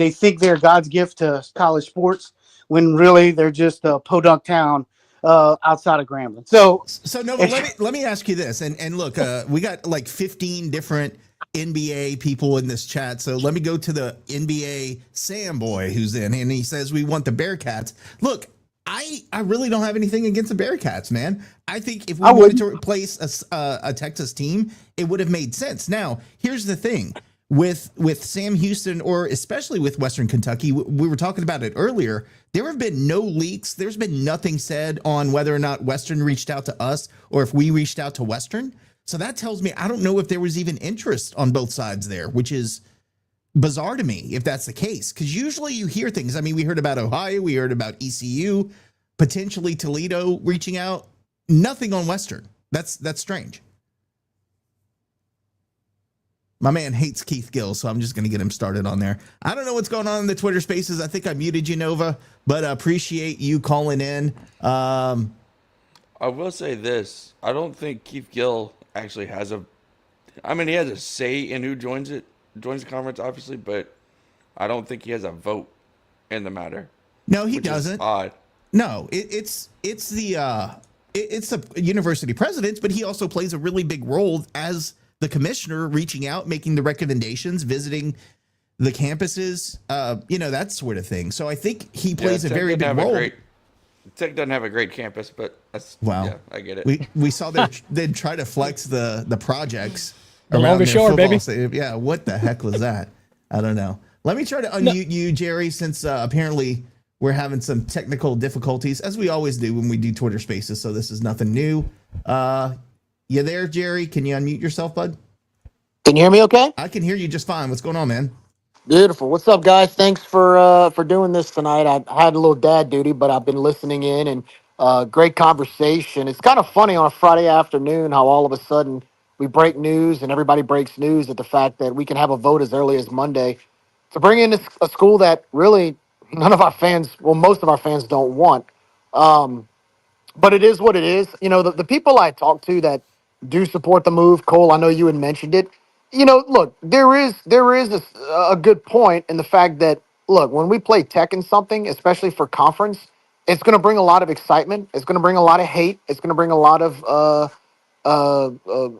they think they're God's gift to college sports when really they're just a podunk town outside of Grambling. So Nova, let me ask you this, and look, we got like 15 different NBA people in this chat. So let me go to the NBA Sam boy who's in, and he says we want the Bearcats. Look, I really don't have anything against the Bearcats, man. I think if we wanted to replace a Texas team, it would have made sense. Now, here's the thing. With Sam Houston, or especially with Western Kentucky, we were talking about it earlier. There have been no leaks. There's been nothing said on whether or not Western reached out to us or if we reached out to Western. So that tells me I don't know if there was even interest on both sides there, which is bizarre to me if that's the case. Because usually you hear things. I mean, we heard about Ohio. We heard about ECU, potentially Toledo reaching out. Nothing on Western. That's strange. My man hates Keith Gill, so I'm just going to get him started on there. I don't know what's going on in the Twitter Spaces. I think I muted you, Nova, but I appreciate you calling in. I will say this. I don't think Keith Gill actually has he has a say in who joins the conference, obviously, but I don't think he has a vote in the matter. No, he doesn't. Odd. No, it's the university president, but he also plays a really big role as the commissioner, reaching out, making the recommendations, visiting the campuses, that sort of thing. So I think he plays a very big role. Tech doesn't have a great campus, but I get it. We saw they'd try to flex the projects the longest shore, baby. Yeah, what the heck was that? I don't know. Let me try to unmute you, Jerry, since apparently we're having some technical difficulties, as we always do when we do Twitter Spaces. So this is nothing new. You there, Jerry? Can you unmute yourself, bud? Can you hear me okay? I can hear you just fine. What's going on, man? Beautiful. What's up, guys? Thanks for doing this tonight. I had a little dad duty, but I've been listening in, and great conversation. It's kind of funny on a Friday afternoon how all of a sudden we break news and everybody breaks news at the fact that we can have a vote as early as Monday to bring in a school that really none of our fans, well, most of our fans don't want. but it is what it is. You know, the people I talk to that do support the move, Cole, I know you had mentioned it. You know, look, there is a good point in the fact that look, when we play Tech in something, especially for conference, it's going to bring a lot of excitement. It's going to bring a lot of hate. It's going to bring a lot of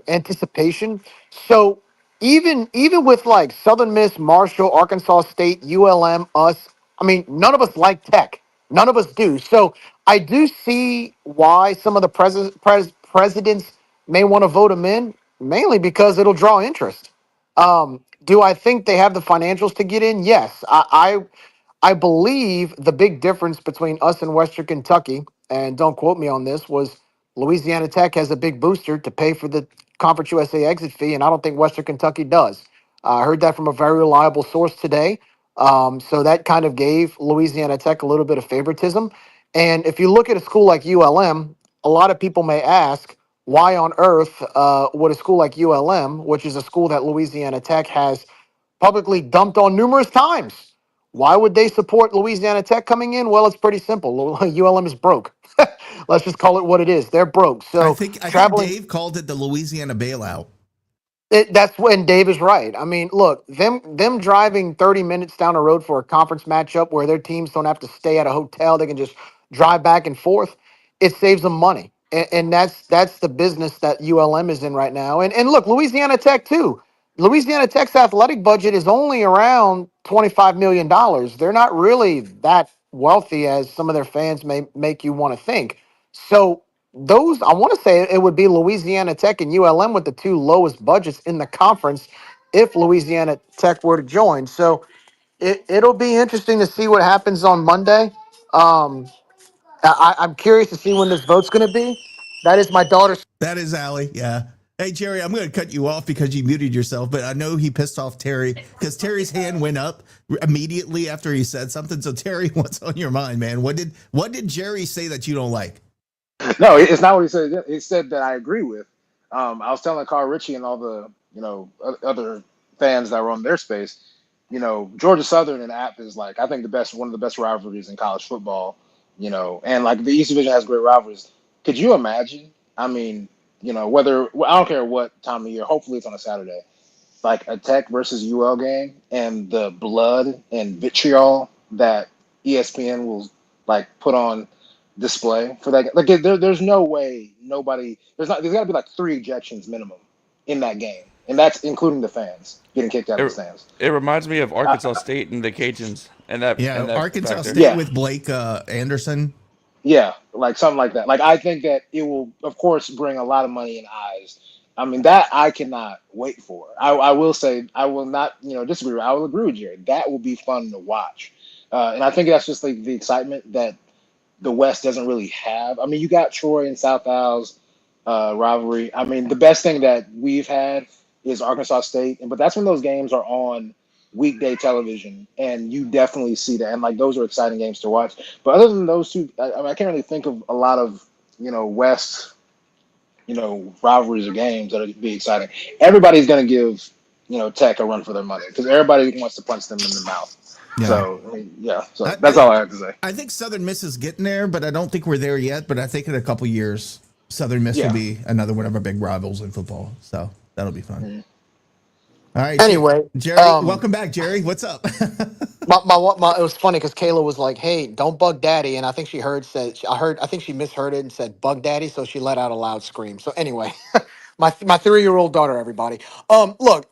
anticipation. So even with like Southern Miss, Marshall, Arkansas State, ULM, us, I mean, none of us like Tech. None of us do. So I do see why some of the presidents may want to vote him in, mainly because it'll draw interest. Do I think they have the financials to get in? Yes. I believe the big difference between us and Western Kentucky, and don't quote me on this, was Louisiana Tech has a big booster to pay for the Conference USA exit fee, and I don't think Western Kentucky does. I heard that from a very reliable source today. So that kind of gave Louisiana Tech a little bit of favoritism. And if you look at a school like ULM, a lot of people may ask, why on earth would a school like ULM, which is a school that Louisiana Tech has publicly dumped on numerous times, why would they support Louisiana Tech coming in? Well, it's pretty simple. ULM is broke. Let's just call it what it is. They're broke. I So think I think traveling, Dave called it the Louisiana bailout. that's when Dave is right. I mean, look, them driving 30 minutes down the road for a conference matchup where their teams don't have to stay at a hotel, they can just drive back and forth. It saves them money, and that's the business that ULM is in right now. And look, Louisiana Tech too. Louisiana Tech's athletic budget is only around $25 million. They're not really that wealthy as some of their fans may make you want to think. So those, I want to say it would be Louisiana Tech and ULM with the two lowest budgets in the conference if Louisiana Tech were to join. So it'll be interesting to see what happens on Monday. I'm curious to see when this vote's going to be. That is my daughter's. That is Allie. Yeah. Hey Jerry, I'm going to cut you off because you muted yourself, but I know he pissed off Terry because Terry's hand went up immediately after he said something. So Terry, what's on your mind, man? What did Jerry say that you don't like? No, it's not what he said. He said that I agree with. I was telling Carl Ritchie and all the other fans that were on their space. Georgia Southern and App is like I think one of the best rivalries in college football. And like the East Division has great rivalries. Could you imagine? I mean, whether I don't care what time of year. Hopefully, it's on a Saturday. Like a Tech versus UL game, and the blood and vitriol that ESPN will like put on display for that. Like there's no way nobody. There's got to be like 3 ejections minimum in that game, and that's including the fans getting kicked out of the It, stands. it reminds me of Uh, Arkansas State and the Cajuns and that Yeah, and that Arkansas factor. State yeah, with Blake Anderson. Yeah, like something like that. Like I think that it will, of course, bring a lot of money and eyes. I mean, that I cannot wait for. I will say I will not, disagree. I will agree with Jared. That will be fun to watch, and I think that's just like the excitement that the West doesn't really have. I mean, you got Troy and South Al's rivalry. I mean, the best thing that we've had is Arkansas State, but that's when those games are on weekday television, and you definitely see that. And like those are exciting games to watch. But other than those two, I mean, I can't really think of a lot of West rivalries or games that would be exciting. Everybody's going to give Tech a run for their money because everybody wants to punch them in the mouth. Yeah. So I mean, yeah, so I, that's I all I have to say. I think Southern Miss is getting there, but I don't think we're there yet. But I think in a couple years, Southern Miss will Yeah. be another one of our big rivals in football. So that'll be fun. Mhm. All right, Anyway, Jerry, welcome back, Jerry. What's up? it was funny because Kayla was like, "Hey, don't bug Daddy," and I think I think she misheard it and said "bug Daddy," so she let out a loud scream. So anyway, my 3-year-old daughter, everybody. Look,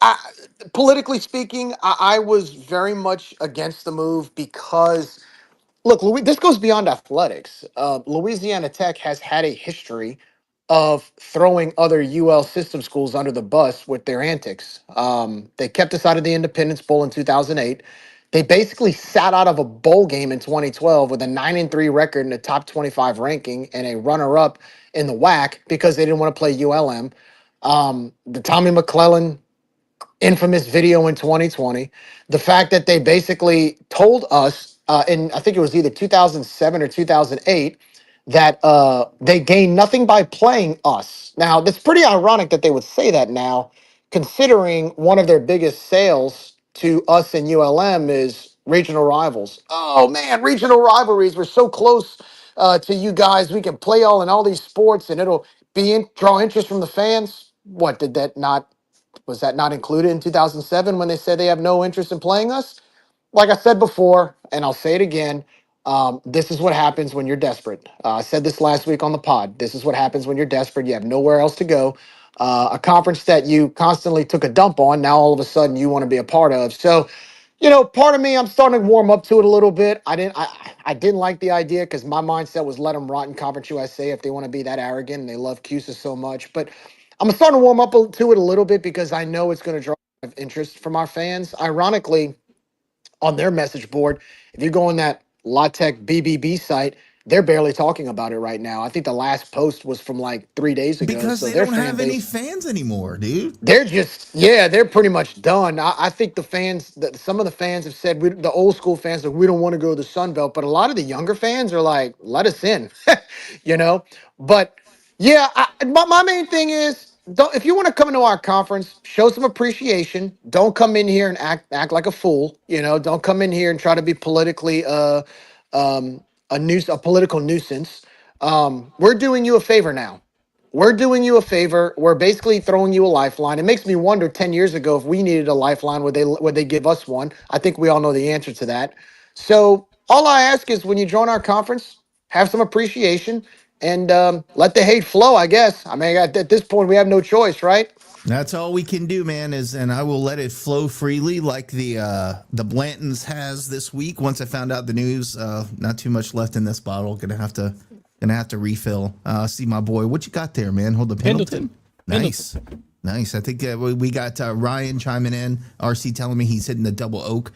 politically speaking, I was very much against the move because look, this goes beyond athletics. Louisiana Tech has had a history of throwing other UL system schools under the bus with their antics. They kept us out of the Independence Bowl in 2008. They basically sat out of a bowl game in 2012 with a 9-3 record and a top 25 ranking and a runner-up in the WAC because they didn't want to play ULM. The Tommy McClellan infamous video in 2020, the fact that they basically told us in I think it was either 2007 or 2008 that they gained nothing by playing us. Now that's pretty ironic that they would say that now, considering one of their biggest sales to us in ULM is regional rivals. Oh man, regional rivalries were so close to you guys. We can play all in all these sports, and it'll draw interest from the fans. What did that not? Was that not included in 2007 when they said they have no interest in playing us? Like I said before, and I'll say it again, this is what happens when you're desperate. I said this last week on the pod. This is what happens when you're desperate. You have nowhere else to go. A conference that you constantly took a dump on, now all of a sudden you want to be a part of. So, part of me, I'm starting to warm up to it a little bit. I didn't like the idea because my mindset was let them rot in Conference USA if they want to be that arrogant and they love CUSA so much. But I'm starting to warm up to it a little bit because I know it's going to draw a lot of interest from our fans. Ironically, on their message board, if you go on that La Tech BBB site, they're barely talking about it right now. I think the last post was from like 3 days ago. Because So they their don't fan have any base, fans anymore, dude. they're just, yeah, they're pretty much done. I think the fans, some of the fans have said, the old school fans, like, we don't want to go to the Sun Belt. But a lot of the younger fans are like, let us in, you know? But yeah, my main thing is, if you want to come into our conference, show some appreciation. Don't come in here and act like a fool. Don't come in here and try to be politically a political nuisance. We're doing you a favor now. We're doing you a favor. We're basically throwing you a lifeline. It makes me wonder 10 years ago if we needed a lifeline, would they give us one? I think we all know the answer to that. So all I ask is when you join our conference, have some appreciation and let the hate flow, I guess. I mean, at this point, we have no choice, right? That's all we can do, man. And I will let it flow freely, like the Blantons has this week. Once I found out the news, not too much left in this bottle. Gonna have to refill. See my boy, what you got there, man? Hold the Pendleton. Nice, nice. I think we got Ryan chiming in. RC telling me he's hitting the double oak.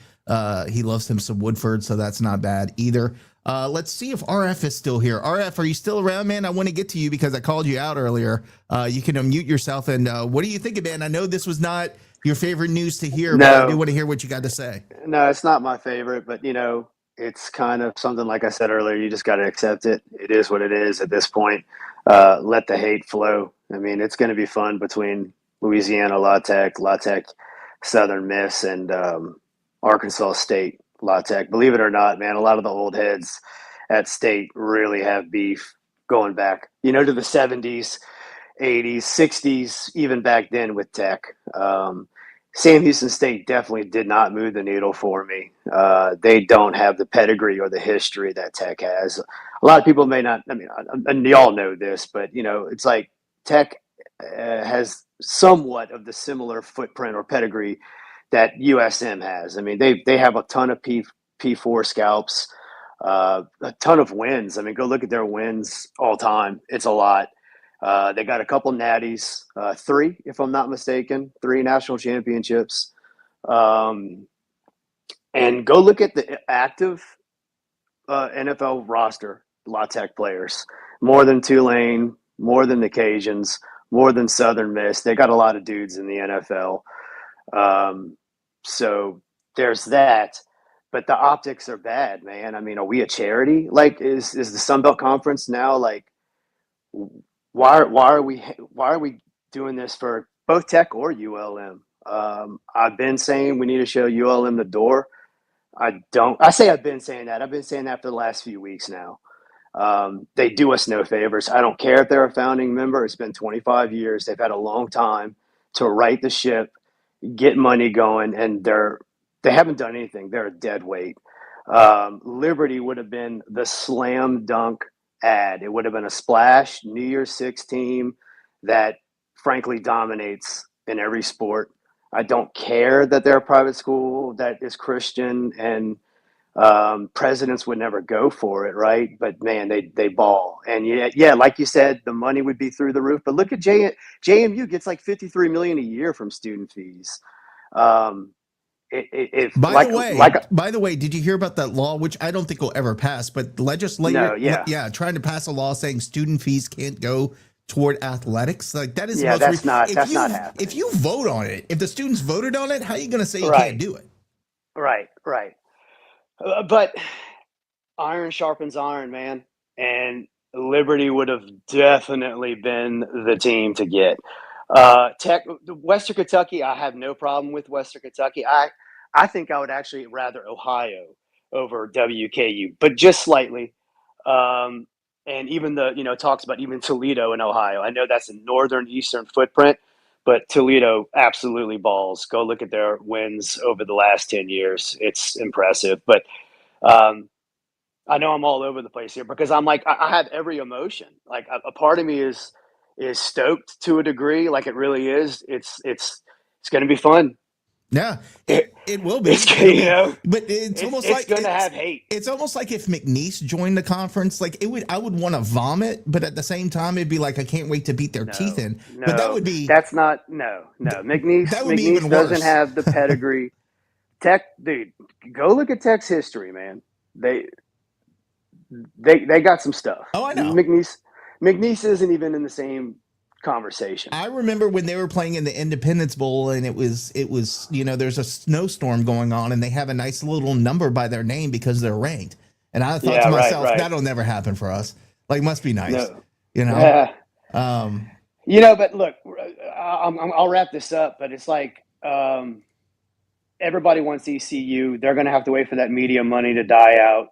He loves him some Woodford, so that's not bad either. Let's see if RF is still here. RF, are you still around, man? I want to get to you because I called you out earlier. You can unmute yourself. And what do you think, man? I know this was not your favorite news to hear, but I do want to hear what you got to say. No, it's not my favorite, but it's kind of something like I said earlier. You just got to accept it. It is what it is at this point. Let the hate flow. I mean, it's going to be fun between Louisiana La Tech, Southern Miss, and Arkansas State La Tech. Believe it or not, man, a lot of the old heads at State really have beef going back, to the 70s, 80s, 60s, even back then with Tech. Sam Houston State definitely did not move the needle for me. They don't have the pedigree or the history that Tech has. A lot of people may not, and y'all know this, but, it's like Tech has somewhat of the similar footprint or pedigree that USM has. I mean, they have a ton of P4 scalps, a ton of wins. I mean, go look at their wins all time. It's a lot. They got a couple natties, 3, if I'm not mistaken, 3 national championships. And go look at the active NFL roster, La Tech players. More than Tulane, more than the Cajuns, more than Southern Miss. They got a lot of dudes in the NFL. So there's that. But the optics are bad, man. I mean, are we a charity? Like, is the Sun Belt Conference now like? Why are we doing this for both Tech or ULM? I've been saying we need to show ULM the door. I've been saying that. I've been saying that for the last few weeks now. They do us no favors. I don't care if they're a founding member. It's been 25 years. They've had a long time to right the ship, get money going, and they haven't done anything. They're a dead weight. Liberty would have been the slam dunk ad. It would have been a splash New Year's Six team that frankly dominates in every sport. I don't care that they're a private school that is Christian and presidents would never go for it, right? But man, they ball. And yeah, like you said, the money would be through the roof. But look at JMU gets like $53 million a year from student fees. By the way, did you hear about that law, which I don't think will ever pass, but the legislature, trying to pass a law saying student fees can't go toward athletics? Like that is that's not happening. If you vote on it, if the students voted on it, how are you going to say you can't do it? Right. But iron sharpens iron, man. And Liberty would have definitely been the team to get. Western Kentucky, I have no problem with Western Kentucky. I think I would actually rather Ohio over WKU, but just slightly. And even talks about even Toledo in Ohio. I know that's a northern eastern footprint, but Toledo absolutely balls. Go look at their wins over the last 10 years. It's impressive. But um, I know I'm all over the place here because I'm like I have every emotion. Like a part of me is stoked to a degree. Like it really is. It's going to be fun. Yeah, It, it will be. it's It'll be, but it's going to have hate. it's almost like if McNeese joined the conference, like I would want to vomit, but at the same time, it'd be like I can't wait to beat their teeth No, in. But that no, would be that's not no. that would be McNeese even doesn't worse. have the pedigree. Tech, dude, go look at Tech's history, man. They they got some stuff. Oh, I know. McNeese isn't even in the same conversation. I remember when they were playing in the Independence Bowl, and it was there's a snowstorm going on, and they have a nice little number by their name because they're ranked. And I thought Yeah, to right, myself, right. that'll never happen for us. Like, must be nice, No, you know. yeah. Um, But look, I'll wrap this up. But it's like everybody wants ECU. They're going to have to wait for that media money to die out.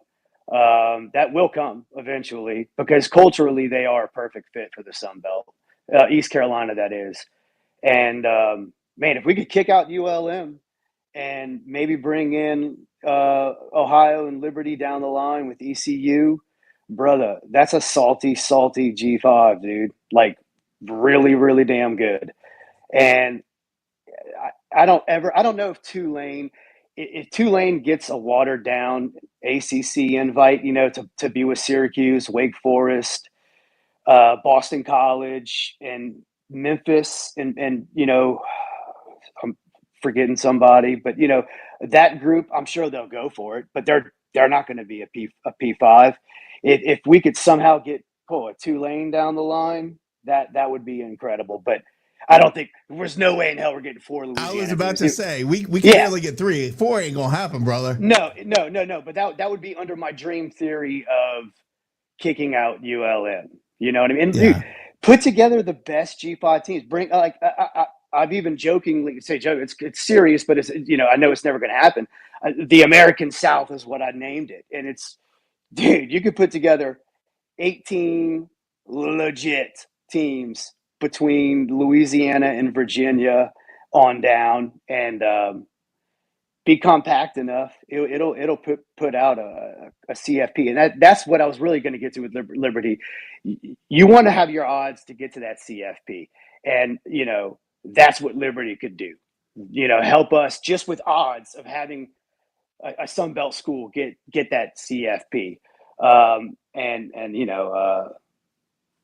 That will come eventually because culturally they are a perfect fit for the Sun Belt, East Carolina, that is. And man, if we could kick out ULM and maybe bring in Ohio and Liberty down the line with ECU, brother, that's a salty, salty G5, dude. Like really, really damn good. And I don't know if Tulane gets a watered down ACC invite, to be with Syracuse, Wake Forest, Boston College, and Memphis, and I'm forgetting somebody, but that group, I'm sure they'll go for it, but they're not going to be a P5. If we could somehow get a Tulane down the line, that would be incredible. But I don't think there's no way in hell we're getting 4 I was Louisiana about teams. to say we can Yeah, barely get 3. 4 ain't gonna happen, brother. no. But that would be under my dream theory of kicking out ULM. You know what I mean? And dude, Yeah. put together the best G5 teams. Bring I've even jokingly say, Joe, it's serious, but it's I know it's never going to happen. The American South is what I named it, and it's dude, you could put together 18 legit teams between Louisiana and Virginia on down, and be compact enough, it'll put out a CFP, and that's what I was really going to get to with Liberty. You want to have your odds to get to that CFP, and that's what Liberty could do. Help us just with odds of having a Sun Belt school get that CFP, and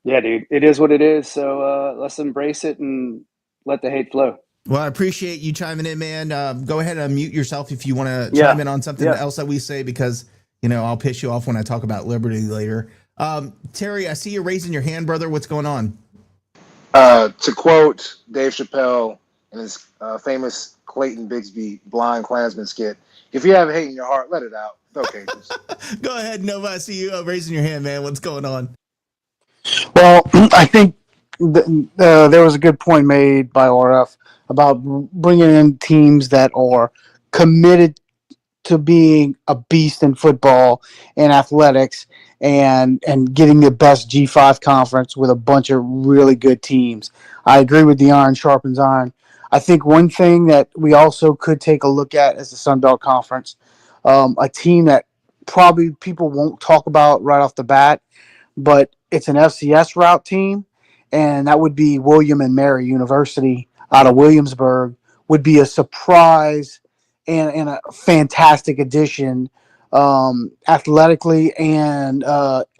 yeah, dude, it is what it is. So let's embrace it and let the hate flow. Well, I appreciate you chiming in, man. Go ahead and mute yourself if you want to Yeah, chime in on something yeah. else that we say, because I'll piss you off when I talk about Liberty later. Terry, I see you raising your hand, brother. What's going on? To quote Dave Chappelle in his famous Clayton Bigsby Blind Klansman skit, if you have hate in your heart, let it out. Okay. Go ahead, Nova. I see you raising your hand, man. What's going on? Well, I think there was a good point made by RF about bringing in teams that are committed to being a beast in football and athletics, and getting the best G5 conference with a bunch of really good teams. I agree with the iron sharpens iron. I think one thing that we also could take a look at is the Sun Belt Conference, a team that probably people won't talk about right off the bat, but it's an FCS route team, and that would be William and Mary University out of Williamsburg. Would be a surprise and a fantastic addition, athletically and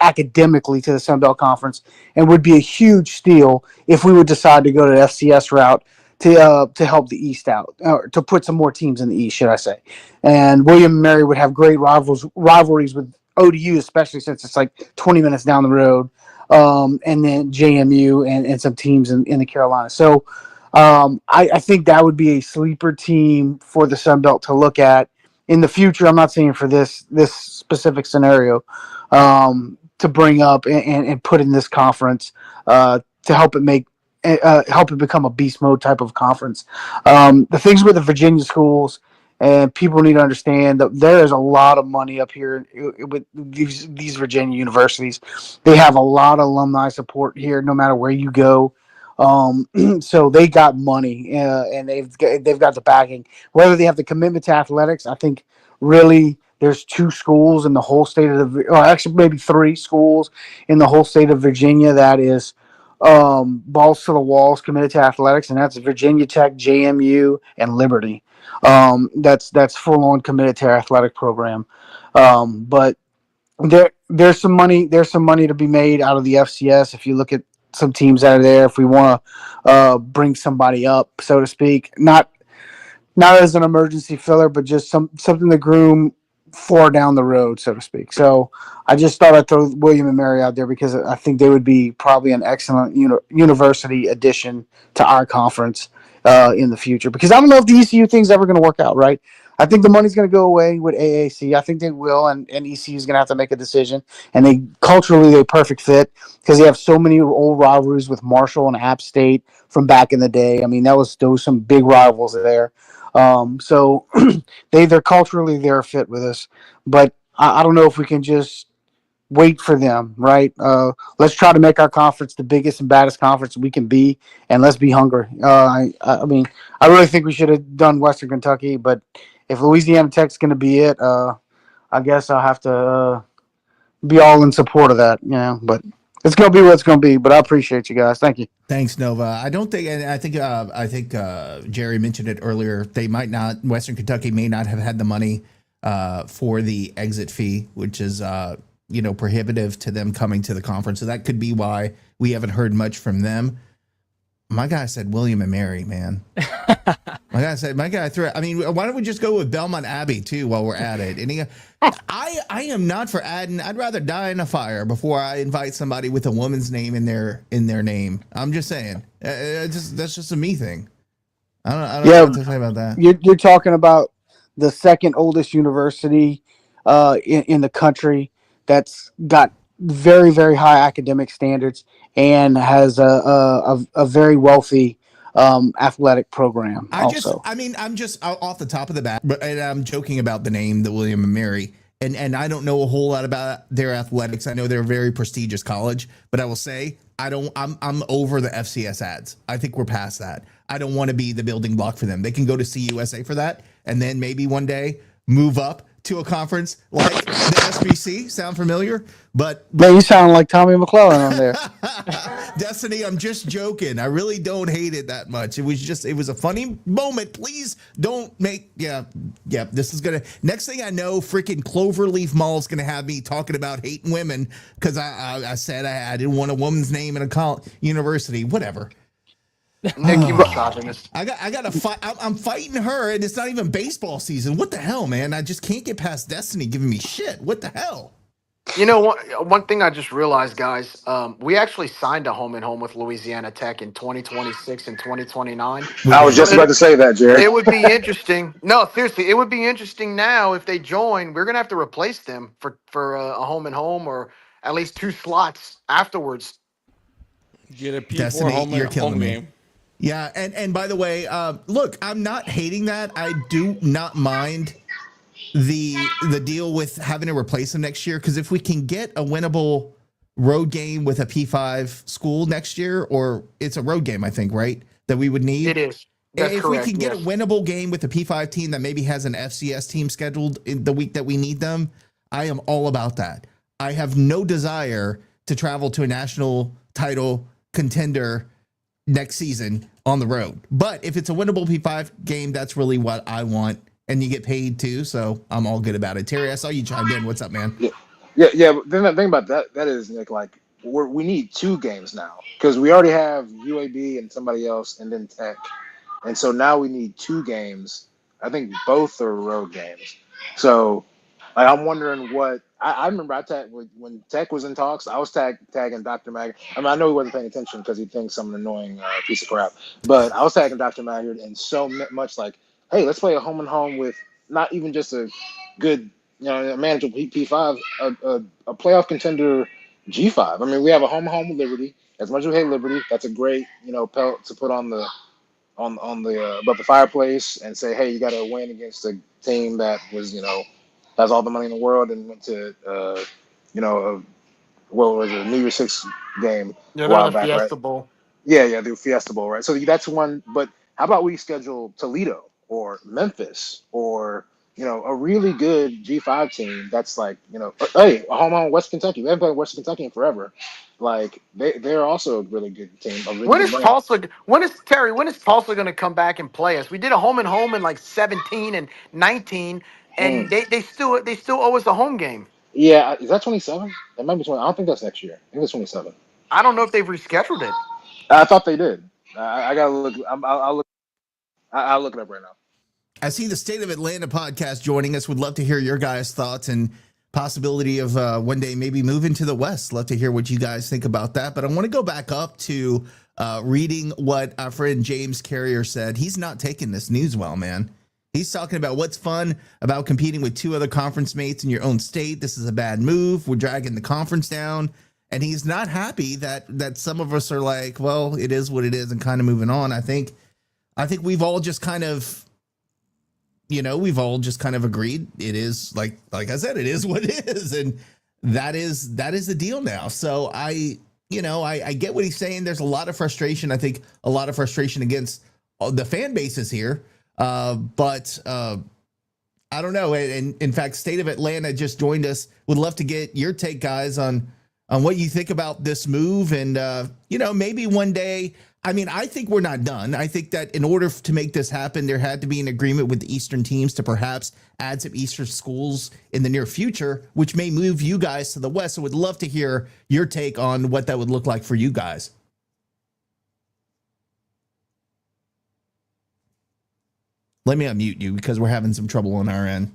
academically, to the Sun Belt Conference, and would be a huge steal if we would decide to go to the FCS route to help the East out, or to put some more teams in the East, should I say. And William and Mary would have great rivalries with ODU, especially since it's like 20 minutes down the road, and then JMU and some teams in the Carolinas. So I think that would be a sleeper team for the Sun Belt to look at in the future. I'm not saying for this specific scenario, to bring up and put in this conference, to help it become a beast mode type of conference. The things with the Virginia schools And people need to understand that there is a lot of money up here with these Virginia universities. They have a lot of alumni support here, no matter where you go. So they got money, and they've got the backing. Whether they have the commitment to athletics, I think really there's two schools in the whole state of or actually maybe three schools in the whole state of Virginia that is balls to the walls committed to athletics, and that's Virginia Tech, JMU, and Liberty. That's full on committed to our athletic program. But there's some money to be made out of the FCS if you look at some teams out of there. If we want to bring somebody up, so to speak, not as an emergency filler, but just something to groom for down the road, so to speak. So I just thought I'd throw William and Mary out there because I think they would be probably an excellent university addition to our conference in the future. Because I don't know if the ECU thing's ever going to work out, right? I think the money's going to go away with AAC. I think they will, and ECU is going to have to make a decision. And they culturally they're a perfect fit because they have so many old rivalries with Marshall and App State from back in the day. I mean, those some big rivals there. So they're culturally they're a fit with us, but I don't know if we can just wait for them, right? Let's try to make our conference the biggest and baddest conference we can be, and let's be hungry. I mean, I really think we should have done Western Kentucky, but if Louisiana Tech's going to be it, I guess I'll have to be all in support of that, But it's going to be what it's going to be. But I appreciate you guys. Thank you. Thanks, Nova. I don't think, and I think Jerry mentioned it earlier. They might not. Western Kentucky may not have had the money for the exit fee, which is prohibitive to them coming to the conference. So that could be why we haven't heard much from them. My guy said William and Mary, man. My guy threw it. I mean, why don't we just go with Belmont Abbey too while we're at it? And I am not for adding. I'd rather die in a fire before I invite somebody with a woman's name in their name. I'm just saying. That's just a me thing. I don't know what to say about that. You're talking about the second oldest university in the country that's got very, very high academic standards and has a very wealthy athletic program. I'm just off the top of the bat, and I'm joking about the name, the William and Mary, and I don't know a whole lot about their athletics. I know they're a very prestigious college, but I will say I'm over the FCS ads. I think we're past that. I don't want to be the building block for them. They can go to CUSA for that, and then maybe one day move up to a conference like the SBC. Sound familiar? But you sound like Tommy McClellan on there. Destiny, I'm just joking. I really don't hate it that much. It was a funny moment. Please don't make this is gonna next thing I know, freaking Cloverleaf Mall is gonna have me talking about hating women because I said I didn't want a woman's name in a college university. Whatever. Nick, you misogynist. I got to fight. I'm fighting her, and it's not even baseball season. What the hell, man? I just can't get past Destiny giving me shit. What the hell? One thing I just realized, guys, we actually signed a home and home with Louisiana Tech in 2026 and 2029. I was just about to say that, Jerry. It would be interesting. No, seriously, it would be interesting now if they join. We're gonna have to replace them for a home and home, or at least 2 slots afterwards. Get a P4 Destiny, you're killing home me. game. Yeah, and by the way, look, I'm not hating that. I do not mind the deal with having to replace them next year, because if we can get a winnable road game with a P5 school next year, or it's a road game, I think, right, that we would need. It is. That's if correct, we can get yes. a winnable game with a P5 team that maybe has an FCS team scheduled in the week that we need them, I am all about that. I have no desire to travel to a national title contender next season on the road. But if it's a winnable P5 game, that's really what I want. And you get paid too, so I'm all good about it. Terry, I saw you chimed in. What's up, man? Yeah. But then the thing about that is, Nick, like we need 2 games now because we already have UAB and somebody else, and then Tech, and so now we need 2 games. I think both are road games. So, like, I'm wondering what I remember. When Tech was in talks. I was tagging Dr. Mag. I mean, I know he wasn't paying attention because he thinks I'm an annoying piece of crap. But I was tagging Dr. Mag and so much like, hey, let's play a home and home with not even just a good, a manageable P5, a playoff contender G5. I mean, we have a home and home with Liberty. As much as we hate Liberty, that's a great, pelt to put on the on the above the fireplace and say, hey, you got to win against a team that was has all the money in the world and went to you know a, what was it, a New Year's Six game Yeah, a they're in while the back, right? Fiesta Bowl. Yeah, the Fiesta Bowl, right? So that's one. But how about we schedule Toledo or Memphis or a really good G5 team that's like hey, home on West Kentucky. They haven't played West Kentucky in forever. Like they're also a really good team, a really When good is brand. Tulsa? When is Terry? When is Tulsa going to come back and play us? We did a home and home in like 17 and 19, and Mm. they still owe us a home game. Yeah, is that 27? That might be 20. I don't think that's next year. I think it's 27. I don't know if they've rescheduled it. I thought they did. I gotta look. I'll look. I'll look it up right now. I see the State of Atlanta podcast joining us. Would love to hear your guys' thoughts and possibility of one day maybe moving to the West. Love to hear what you guys think about that. But I want to go back up to reading what our friend James Carrier said. He's not taking this news well, man. He's talking about what's fun about competing with two other conference mates in your own state. This is a bad move. We're dragging the conference down. And he's not happy that some of us are like, well, it is what it is and kind of moving on. I think we've all just kind of agreed it is like I said, it is what it is. And that is the deal now. So I get what he's saying. There's a lot of frustration. I think a lot of frustration against the fan bases here. But I don't know. And in fact, State of Atlanta just joined us. Would love to get your take, guys, on what you think about this move. And, maybe one day, I mean, I think we're not done. I think that in order to make this happen, there had to be an agreement with the Eastern teams to perhaps add some Eastern schools in the near future, which may move you guys to the West. So would love to hear your take on what that would look like for you guys. Let me unmute you because we're having some trouble on our end.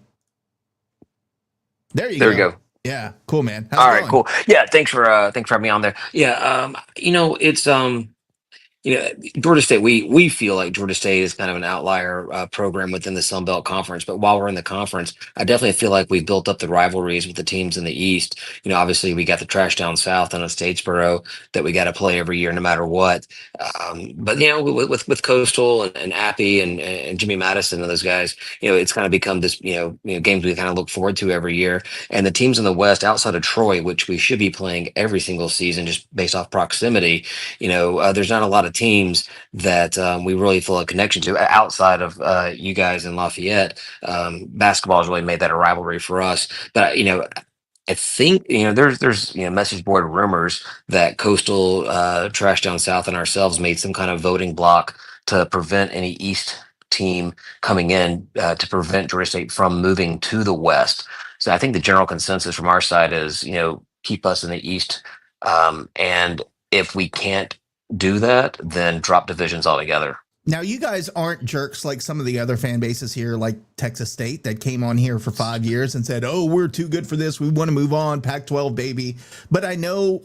There you go. There we go. Yeah, cool, man. How's All it right, going? cool. Yeah, thanks for having me on there. Yeah, it's Georgia State. We feel like Georgia State is kind of an outlier program within the Sun Belt Conference. But while we're in the conference, I definitely feel like we've built up the rivalries with the teams in the East. Obviously we got the trash down south in Statesboro that we got to play every year, no matter what. But with Coastal and Appy and Jimmy Madison and those guys, it's kind of become this games we kind of look forward to every year. And the teams in the West outside of Troy, which we should be playing every single season just based off proximity, there's not a lot of teams that we really feel a connection to outside of you guys in Lafayette. Basketball has really made that a rivalry for us. But I think there's message board rumors that Coastal, Trash Down South, and ourselves made some kind of voting block to prevent any East team coming in to prevent Georgia State from moving to the West. So I think the general consensus from our side is keep us in the East, and if we can't do that, then drop divisions altogether. Now, you guys aren't jerks like some of the other fan bases here, like Texas State, that came on here for 5 years and said, "Oh, we're too good for this. We want to move on. Pac-12, baby." But I know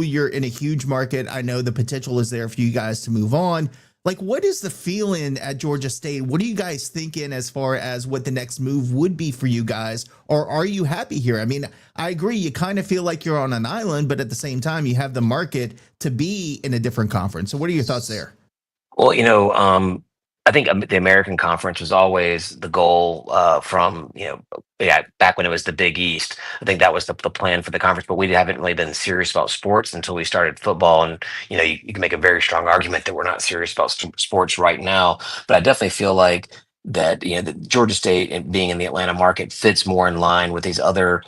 you're in a huge market. I know the potential is there for you guys to move on. Like, what is the feeling at Georgia State? What are you guys thinking as far as what the next move would be for you guys? Or are you happy here? I mean, I agree. You kind of feel like you're on an island, but at the same time, you have the market to be in a different conference. So what are your thoughts there? Well, I think the American Conference was always the goal from, back when it was the Big East. I think that was the plan for the conference, but we haven't really been serious about sports until we started football. And, you can make a very strong argument that we're not serious about sports right now. But I definitely feel like that, the Georgia State being in the Atlanta market fits more in line with these other,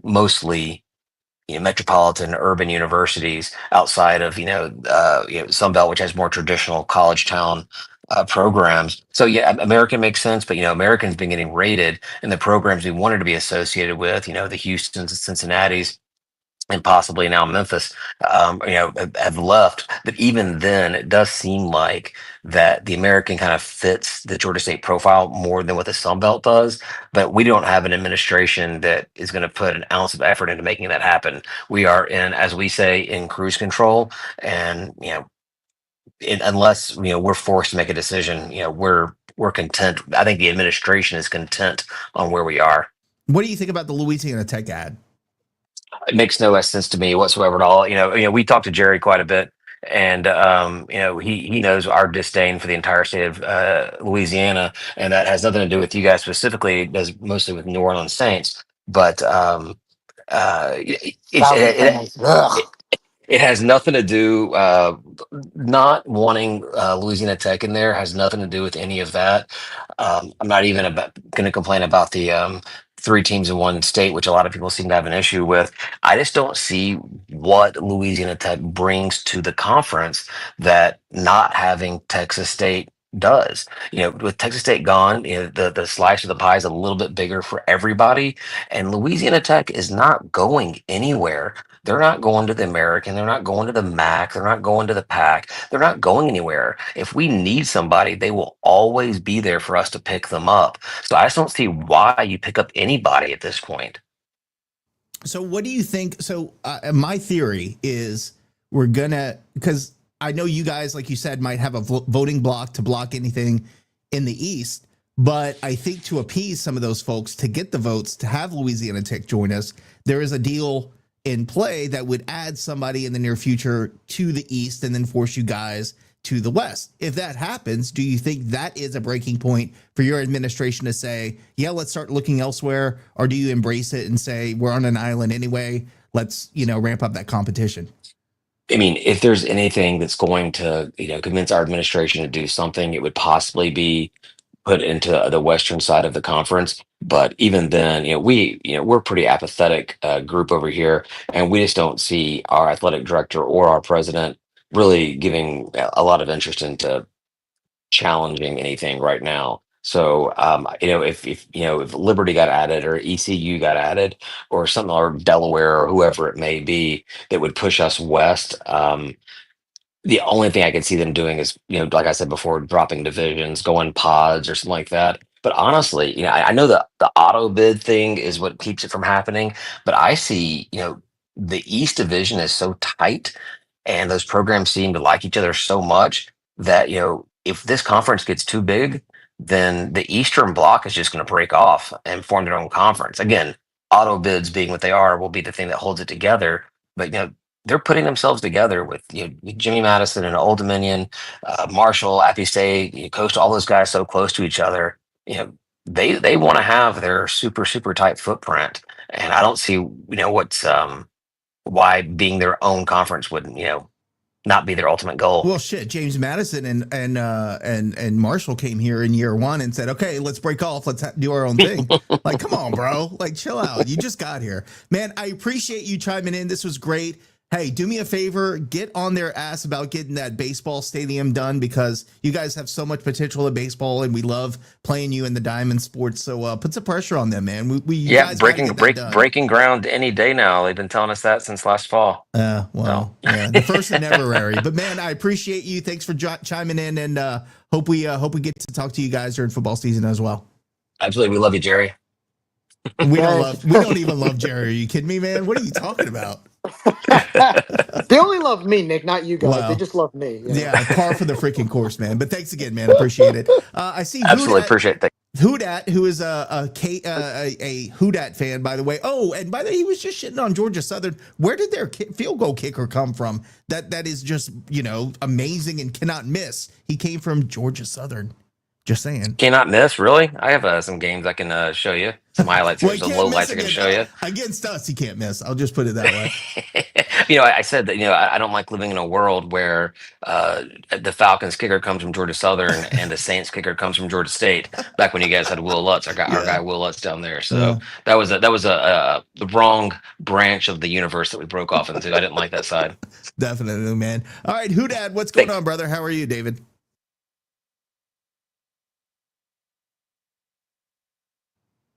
mostly metropolitan urban universities outside of Sunbelt, which has more traditional college town programs. So yeah, American makes sense, but American's been getting rated, and the programs we wanted to be associated with, the Houstons, the Cincinnatis, and possibly now Memphis, have left. But even then, it does seem like that the American kind of fits the Georgia State profile more than what the Sun Belt does. But we don't have an administration that is going to put an ounce of effort into making that happen. We are in, as we say, in cruise control, and unless we're forced to make a decision, we're content. I think the administration is content on where we are. What do you think about the Louisiana Tech ad? It makes no sense to me whatsoever at all. We talked to Jerry quite a bit, and he knows our disdain for the entire state of Louisiana, and that has nothing to do with you guys specifically. It does mostly with New Orleans Saints, but Falcon fans. Ugh. it has nothing to do. Not wanting Louisiana Tech in there has nothing to do with any of that. I'm not even about going to complain about the three teams in one state, which a lot of people seem to have an issue with. I just don't see what Louisiana Tech brings to the conference that not having Texas State does. With Texas State gone, the slice of the pie is a little bit bigger for everybody, and Louisiana Tech is not going anywhere. They're not going to the American. They're not going to the MAC. They're not going to the PAC. They're not going anywhere. If we need somebody, they will always be there for us to pick them up. So I just don't see why you pick up anybody at this point. So what do you think? So my theory is we're gonna, because I know you guys, like you said, might have a voting block to block anything in the East, but I think to appease some of those folks to get the votes to have Louisiana Tech join us, there is a deal in play that would add somebody in the near future to the East and then force you guys to the West. If that happens, do you think that is a breaking point for your administration to say, yeah, let's start looking elsewhere? Or do you embrace it and say, we're on an island anyway, let's, ramp up that competition? I mean, if there's anything that's going to, convince our administration to do something, it would possibly be put into the western side of the conference. But even then, we're a pretty apathetic group over here, and we just don't see our athletic director or our president really giving a lot of interest into challenging anything right now. So, if Liberty got added or ECU got added or something, or Delaware or whoever it may be that would push us west, the only thing I could see them doing is, like I said before, dropping divisions, going pods or something like that. But honestly, I know the auto bid thing is what keeps it from happening, but I see, the East Division is so tight and those programs seem to like each other so much that, if this conference gets too big, then the Eastern Bloc is just going to break off and form their own conference. Again, auto bids being what they are will be the thing that holds it together. But, they're putting themselves together with Jimmy Madison and Old Dominion, Marshall, Appy State, Coastal, all those guys so close to each other. They want to have their super tight footprint, and I don't see what's why being their own conference would not be their ultimate goal. Well, shit, James Madison and Marshall came here in year one and said, okay, let's break off. Let's do our own thing. Like, come on, bro. Like, chill out. You just got here. Man, I appreciate you chiming in. This was great. Hey, do me a favor, get on their ass about getting that baseball stadium done, because you guys have so much potential in baseball and we love playing you in the diamond sports. So put some pressure on them, man. You guys breaking ground any day now. They've been telling us that since last fall. Yeah, the first of February. But man, I appreciate you. Thanks for chiming in, and hope we get to talk to you guys during football season as well. Absolutely, we love you, Jerry. We don't even love Jerry. Are you kidding me, man? What are you talking about? They only love me, Nick, not you guys. Well, they just love me. Yeah, par for the freaking course, man. But thanks again, man. Appreciate it. I see. Absolutely appreciate it. Houdat, who is a Houdat fan, by the way. Oh, and by the way, he was just shitting on Georgia Southern. Where did their field goal kicker come from? That is just amazing and cannot miss. He came from Georgia Southern. Just saying. Cannot miss, really? I have some games I can show you. Some highlights, well, some lowlights I can show you. Against us, he can't miss. I'll just put it that way. I said that, I don't like living in a world where the Falcons kicker comes from Georgia Southern and the Saints kicker comes from Georgia State. Back when you guys had Will Lutz, our guy Will Lutz down there. So that was the wrong branch of the universe that we broke off into. I didn't like that side. Definitely, man. All right, Houdat, what's going on, brother? How are you, David?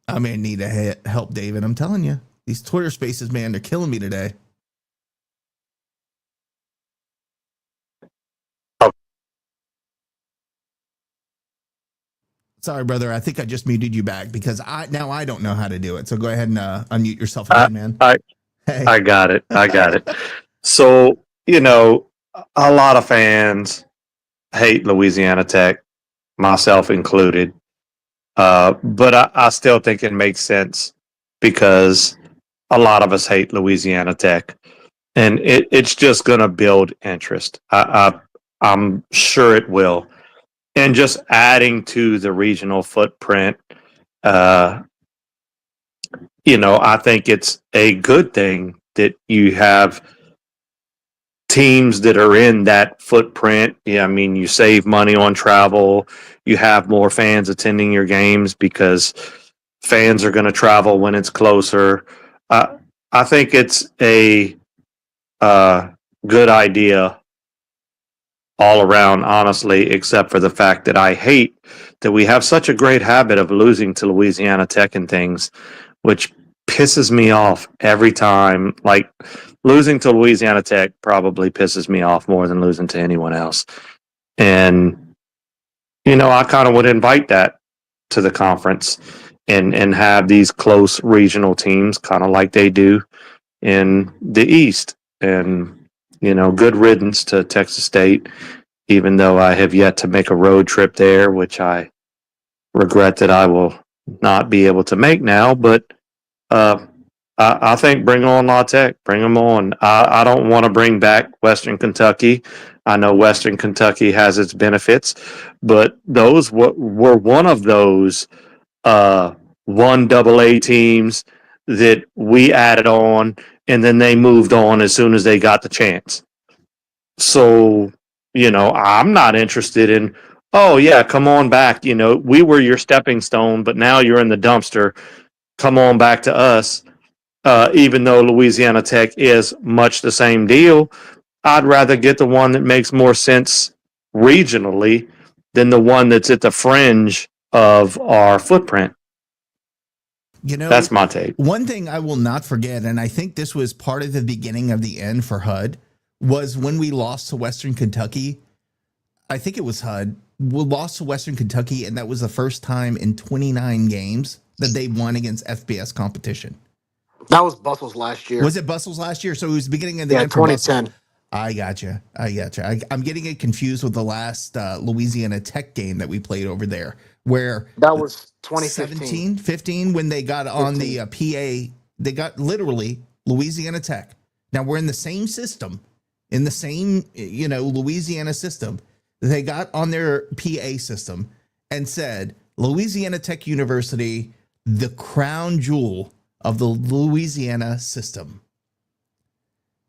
I may need help, David. I'm telling you, these Twitter spaces, man, they're killing me today. Sorry, brother. I think I just muted you back because I don't know how to do it. So go ahead and unmute yourself again, man. I got it. So, a lot of fans hate Louisiana Tech, myself included. But I still think it makes sense because a lot of us hate Louisiana Tech. and it's just going to build interest. I'm sure it will. And just adding to the regional footprint, uh, I think it's a good thing that you have teams that are in that footprint. Yeah, I mean, you save money on travel. You have more fans attending your games because fans are going to travel when it's closer. I think it's a good idea all around, honestly, except for the fact that I hate that we have such a great habit of losing to Louisiana Tech and things, which pisses me off every time. Like losing to Louisiana Tech probably pisses me off more than losing to anyone else. And, I kind of would invite that to the conference and have these close regional teams kind of like they do in the East. And, good riddance to Texas State, even though I have yet to make a road trip there, which I regret that I will not be able to make now. But I think bring on La Tech, bring them on. I don't want to bring back Western Kentucky. I know Western Kentucky has its benefits, but those were one of those one AA teams that we added on, and then they moved on as soon as they got the chance. So, I'm not interested in, oh, yeah, come on back. We were your stepping stone, but now you're in the dumpster. Come on back to us. Even though Louisiana Tech is much the same deal, I'd rather get the one that makes more sense regionally than the one that's at the fringe of our footprint. That's my take. One thing I will not forget, and I think this was part of the beginning of the end for HUD, was when we lost to Western Kentucky. I think it was HUD. We lost to Western Kentucky, and that was the first time in 29 games that they won against FBS competition. That was Bustle's last year. Was it Bustle's last year? So it was the beginning of the end for 2010. Bustle. I gotcha. I'm getting it confused with the last Louisiana Tech game that we played over there, where that was 2015, 15 when they got on the PA. They got literally Louisiana Tech. Now we're in the same system, in the same Louisiana system. They got on their PA system and said Louisiana Tech University, the crown jewel of the Louisiana system.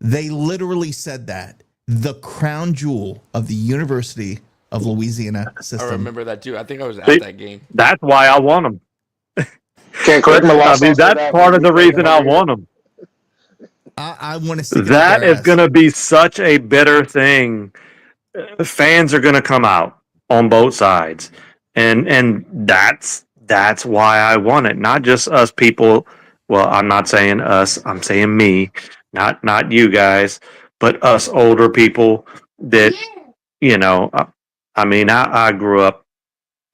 They literally said that, the crown jewel of the University of Louisiana system. I remember that too. I think I was at that game. That's why I want them. Can't correct my loss. I mean, that's part of the reason I want them. I want to see that is going to be such a better thing. Fans are going to come out on both sides, and that's why I want it. Not just us people. Well, I'm not saying us. I'm saying me. Not you guys, but us older people that I grew up.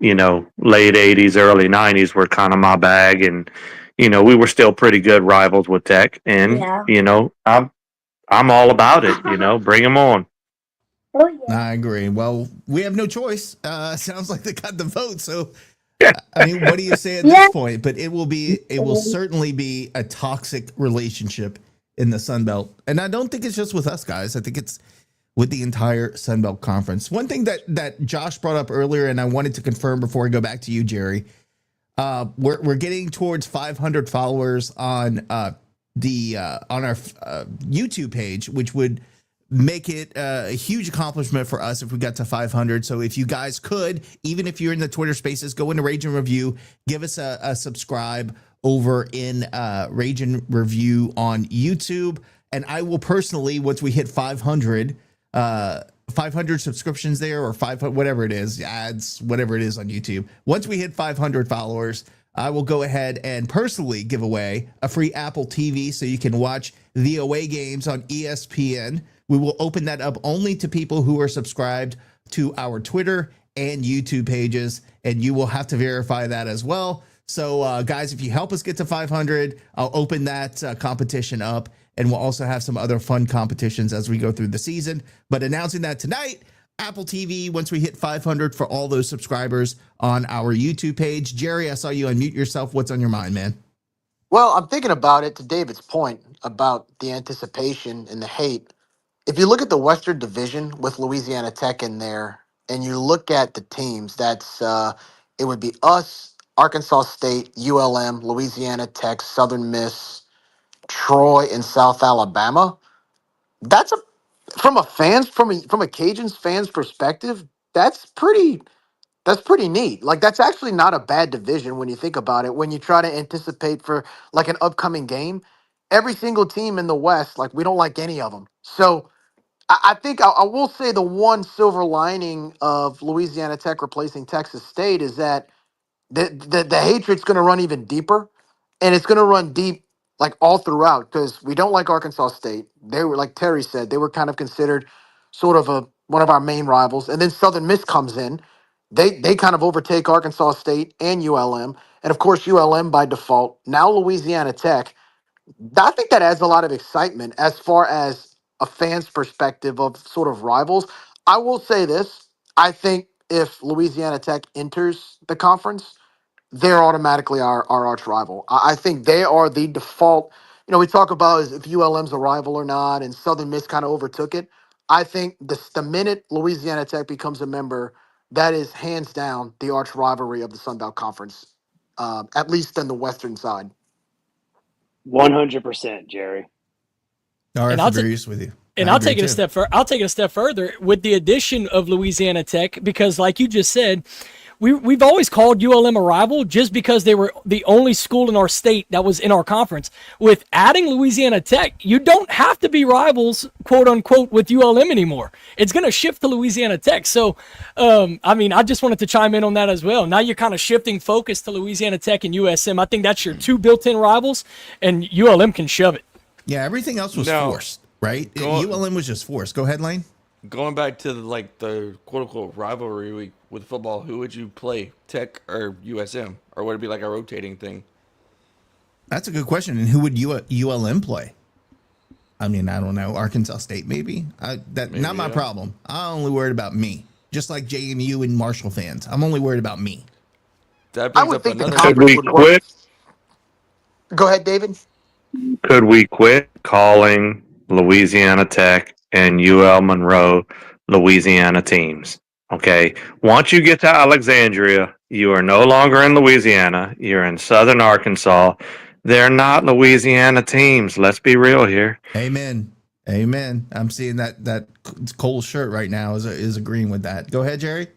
Late 80s, early 90s were kind of my bag, and we were still pretty good rivals with Tech, and I'm all about it. Bring them on. Oh, yeah. I agree. Well, we have no choice. Sounds like they got the vote. So, I mean, what do you say at this point? But it will certainly be a toxic relationship in the Sun Belt. And I don't think it's just with us guys. I think it's with the entire Sun Belt Conference. One thing that Josh brought up earlier, and I wanted to confirm before I go back to you, Jerry, we're getting towards 500 followers on our YouTube page, which would make it a huge accomplishment for us if we got to 500. So if you guys could, even if you're in the Twitter Spaces, go into Rage and Review, give us a subscribe over in Rage and Review on YouTube, and I will personally, once we hit 500 subscriptions there, or 500, whatever it is, ads, whatever it is on YouTube. Once we hit 500 followers, I will go ahead and personally give away a free Apple TV so you can watch the away games on ESPN. We will open that up only to people who are subscribed to our Twitter and YouTube pages, and you will have to verify that as well. So, guys, if you help us get to 500, I'll open that competition up. And we'll also have some other fun competitions as we go through the season. But announcing that tonight, Apple TV, once we hit 500 for all those subscribers on our YouTube page. Jerry, I saw you unmute yourself. What's on your mind, man? Well, I'm thinking about it to David's point about the anticipation and the hate. If you look at the Western Division with Louisiana Tech in there, and you look at the teams, it would be us, Arkansas State, ULM, Louisiana Tech, Southern Miss, Troy, and South Alabama. That's a from a fans from a Cajuns fans perspective. That's pretty. That's pretty neat. Like that's actually not a bad division when you think about it. When you try to anticipate for like an upcoming game, every single team in the West, like we don't like any of them. So I think I will say the one silver lining of Louisiana Tech replacing Texas State is that the hatred's going to run even deeper, and it's going to run deep like all throughout because we don't like Arkansas State. They were like Terry said, they were kind of considered sort of a one of our main rivals, and then Southern Miss comes in. They kind of overtake Arkansas State and ULM, and of course ULM by default. Now Louisiana Tech. I think that adds a lot of excitement as far as a fan's perspective of sort of rivals. I will say this: I think if Louisiana Tech enters the conference they're automatically our arch rival. I think they are the default. You know, we talk about is if ULM's a rival or not, and Southern Miss kind of overtook it. I think the minute Louisiana Tech becomes a member, that is hands down the arch rivalry of the Sun Belt Conference, at least on the Western side. 100%, Jerry. And RF I'll take agrees with you. and I I'll agree take it a too. step further. I'll take it a step further with the addition of Louisiana Tech because, like you just said, we've always called ULM a rival just because they were the only school in our state that was in our conference. With adding Louisiana Tech, you don't have to be rivals, quote unquote, with ULM anymore. It's going to shift to Louisiana Tech. So, I mean, I just wanted to chime in on that as well. Now you're kind of shifting focus to Louisiana Tech and USM. I think that's your two built-in rivals, and ULM can shove it. Yeah, everything else was Now, forced, right? go, ULM was just forced. Go ahead, Lane. going back to like the quote unquote rivalry week with football, who would you play, Tech or USM, or would it be like a rotating thing? That's a good question. And who would ULM play? I mean, I don't know. Arkansas State, maybe. That not Maybe, my yeah. problem. I'm only worried about me. Just like JMU and Marshall fans, I'm only worried about me. That I brings would up think the another Could conference we would work. quit? Go ahead, David. Could we quit calling Louisiana Tech and UL Monroe Louisiana teams? Okay. Once you get to Alexandria, you are no longer in Louisiana. You're in southern Arkansas. They're not Louisiana teams. Let's be real here. Amen. Amen. I'm seeing that Cole shirt right now is agreeing with that. Go ahead, Jerry.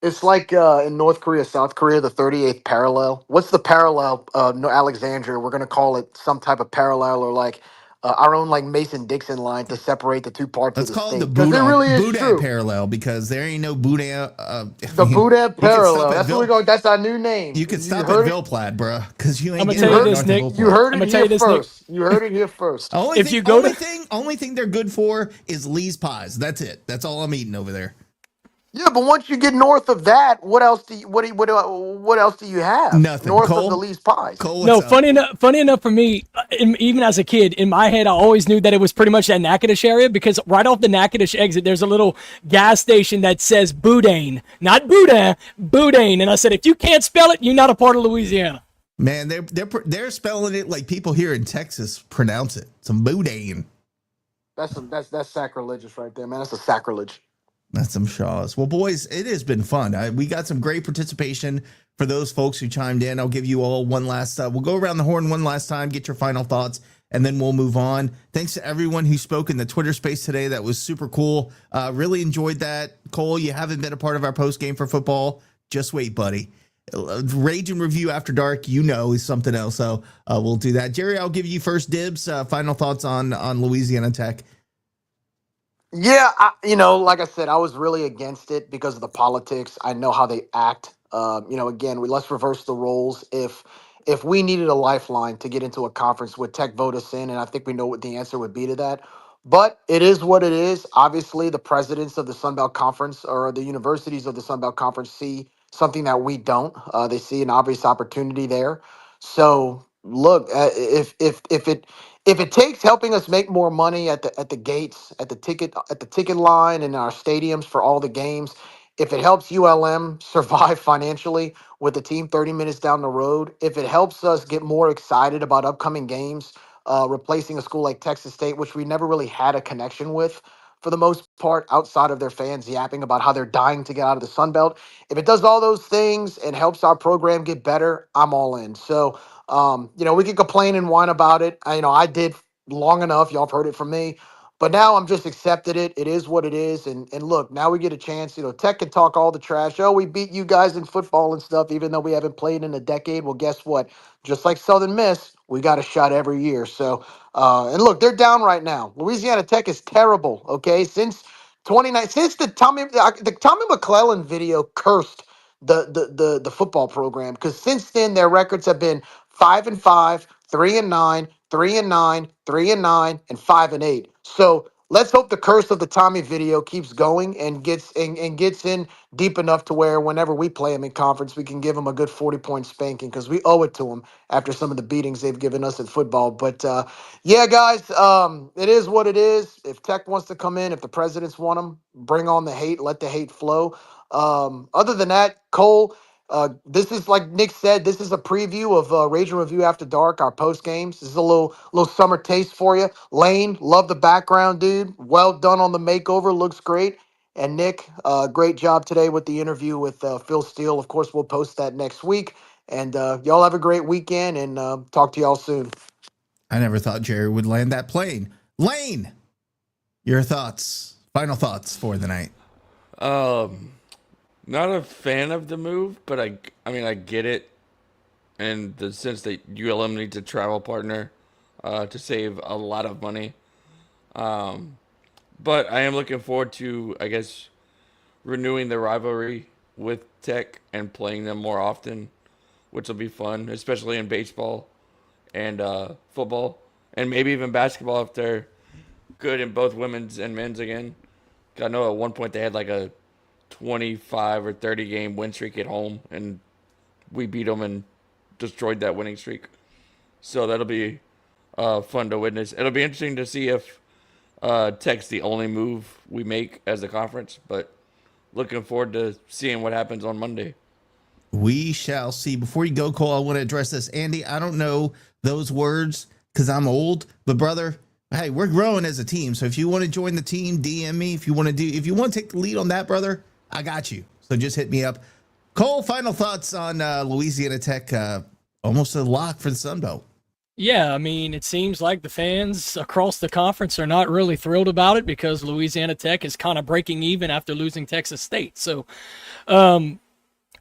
It's like in North Korea, South Korea, the 38th parallel. What's the parallel? No, Alexandria. We're going to call it some type of parallel or like our own like Mason Dixon line to separate the two parts of Let's the call it the state. Because it really is Boudin true. parallel because there ain't no Boudin. I The mean, Buddha you could stop parallel. at That's what we're Vil. going. That's our new name. You could You stop at heard it. Vilplad, bruh, because you I'm ain't gonna You getting tell you much heard. this, north of Nick. You Vilplad. heard I'm it gonna tell here you this, Nick. first. You heard it here first. If you go to Only thing they're good for is Lee's pies. That's it. That's all I'm eating over there. Yeah, but once you get north of that, what else do you, what else do you have Nothing. north of the Cole. Lee's pies? Cole, what's No, up? funny enough for me, even as a kid, in my head, I always knew that it was pretty much that Natchitoches area because right off the Natchitoches exit, there's a little gas station that says Boudin, not Boudin, Boudin. And I said, if you can't spell it, you're not a part of Louisiana. Man, they're spelling it like people here in Texas pronounce it. Some boudin. That's sacrilegious right there, man. That's a sacrilege. That's some Shaws. Well, boys, it has been fun. We got some great participation for those folks who chimed in. I'll give you all one last. We'll go around the horn one last time, get your final thoughts, and then we'll move on. Thanks to everyone who spoke in the Twitter space today. That was super cool. Really enjoyed that. Cole, you haven't been a part of our post game for football. Just wait, buddy. Rage and review after dark, is something else. So we'll do that. Jerry, I'll give you first dibs. Final thoughts on Louisiana Tech. Yeah, like I said, I was really against it because of the politics. I know how they act. Again, let's reverse the roles. If we needed a lifeline to get into a conference, would Tech vote us in? And I think we know what the answer would be to that. But it is what it is. Obviously, the presidents of the Sun Belt Conference or the universities of the Sun Belt Conference see something that we don't. They see an obvious opportunity there. So look, if it takes helping us make more money at the gates, at the ticket line, and our stadiums for all the games, If it helps ULM survive financially with the team 30 minutes down the road, if it helps us get more excited about upcoming games, replacing a school like Texas State, which we never really had a connection with for the most part, outside of their fans yapping about how they're dying to get out of the Sun Belt. If it does all those things and helps our program get better, I'm all in. So, we can complain and whine about it. I did long enough. Y'all have heard it from me. But now I'm just accepted it. It is what it is. And look, now we get a chance. Tech can talk all the trash. Oh, we beat you guys in football and stuff, even though we haven't played in a decade. Well, guess what? Just like Southern Miss, we got a shot every year. So, and look, they're down right now. Louisiana Tech is terrible. Okay, since 29, since the Tommy McClellan video cursed the football program, because since then their records have been 5-5, 3-9, 3-9, 3-9, and 5-8. So let's hope the curse of the Tommy video keeps going and gets in deep enough to where whenever we play them in conference, we can give them a good 40-point spanking, because we owe it to them after some of the beatings they've given us in football. But yeah, guys, it is what it is. If Tech wants to come in, if the presidents want them, bring on the hate, let the hate flow. Other than that, Cole, this is like Nick said. This is a preview of Rage and Review After Dark, our post games. This is a little summer taste for you. Lane, love the background, dude. Well done on the makeover. Looks great. And Nick, great job today with the interview with Phil Steele. Of course, we'll post that next week. And y'all have a great weekend, and talk to y'all soon. I never thought Jerry would land that plane. Lane, your thoughts, final thoughts for the night. Not a fan of the move, but I get it in the sense that ULM needs a travel partner to save a lot of money. But I am looking forward to, I guess, renewing the rivalry with Tech and playing them more often, which will be fun, especially in baseball and football, and maybe even basketball if they're good in both women's and men's again. 'Cause I know at one point they had like a 25 or 30 game win streak at home, and we beat them and destroyed that winning streak. So that'll be fun to witness. It'll be interesting to see if Tech's the only move we make as a conference, but looking forward to seeing what happens on Monday. We shall see. Before you go, Cole, I want to address this. Andy, I don't know those words because I'm old, but brother, hey, we're growing as a team. So if you want to join the team, DM me. If you want to take the lead on that, brother, I got you. So just hit me up. Cole, final thoughts on Louisiana Tech, almost a lock for the Sun Belt. Yeah, I mean, it seems like the fans across the conference are not really thrilled about it because Louisiana Tech is kind of breaking even after losing Texas State. So,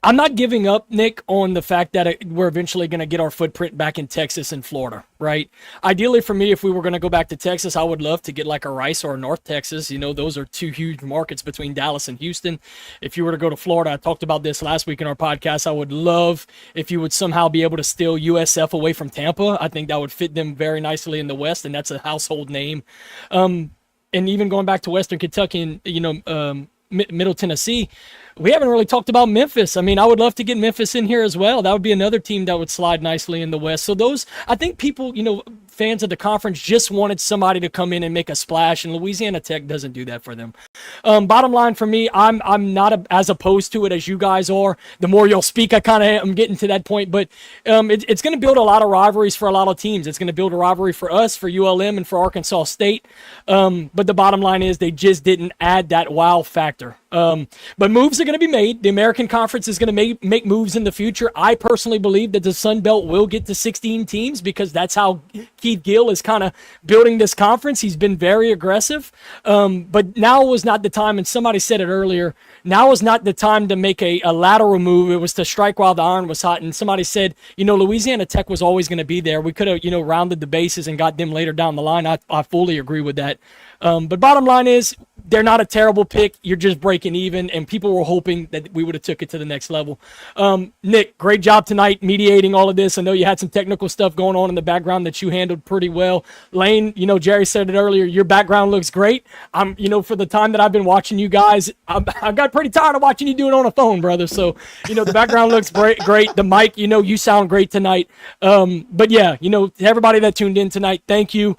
I'm not giving up, Nick, on the fact that we're eventually going to get our footprint back in Texas and Florida, right? Ideally for me, if we were going to go back to Texas, I would love to get like a Rice or a North Texas. Those are two huge markets between Dallas and Houston. If you were to go to Florida, I talked about this last week in our podcast, I would love if you would somehow be able to steal USF away from Tampa. I think that would fit them very nicely in the West, and that's a household name. And even going back to Western Kentucky and, Middle Tennessee, we haven't really talked about Memphis. I mean, I would love to get Memphis in here as well. That would be another team that would slide nicely in the West. So those, I think people, fans of the conference just wanted somebody to come in and make a splash, and Louisiana Tech doesn't do that for them. Bottom line for me, I'm not as opposed to it as you guys are. The more y'all speak, I'm getting to that point. But it's going to build a lot of rivalries for a lot of teams. It's going to build a rivalry for us, for ULM, and for Arkansas State. But the bottom line is they just didn't add that wow factor. But moves are going to be made. The American Conference is going to make moves in the future. I personally believe that the Sun Belt will get to 16 teams because that's how Keith Gill is kind of building this conference. He's been very aggressive. But now was not the time, and somebody said it earlier, now was not the time to make a lateral move. It was to strike while the iron was hot. And somebody said, Louisiana Tech was always going to be there. We could have, rounded the bases and got them later down the line. I fully agree with that. But bottom line is, they're not a terrible pick. You're just breaking even, and people were hoping that we would have took it to the next level. Nick, great job tonight mediating all of this. I know you had some technical stuff going on in the background that you handled pretty well. Lane, Jerry said it earlier, your background looks great. For the time that I've been watching you guys, I got pretty tired of watching you do it on a phone, brother. So, the background looks great. The mic, you sound great tonight. But yeah, to everybody that tuned in tonight, thank you.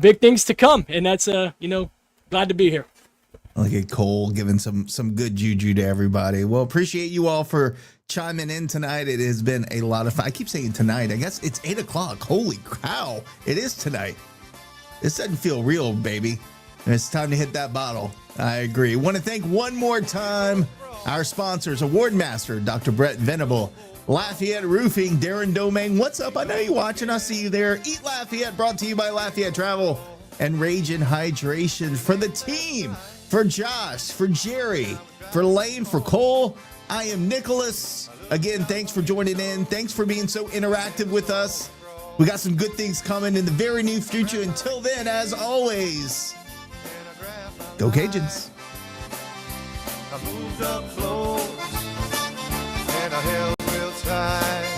Big things to come, and that's, glad to be here. Look at Cole giving some good juju to everybody. Well, appreciate you all for chiming in tonight. It has been a lot of fun. I keep saying tonight. I guess it's 8 o'clock. Holy cow. It is tonight. This doesn't feel real, baby. And it's time to hit that bottle. I agree. Want to thank one more time our sponsors, Award Master, Dr. Brett Venable, Lafayette Roofing, Darren Domain. What's up? I know you're watching. I see you there. Eat Lafayette, brought to you by Lafayette Travel and Raging Hydration. For the team, for Josh, for Jerry, for Lane, for Cole, I am Nicholas. Again, thanks for joining in. Thanks for being so interactive with us. We got some good things coming in the very near future. Until then, as always, go Cajuns. I moved up close and I held real tight.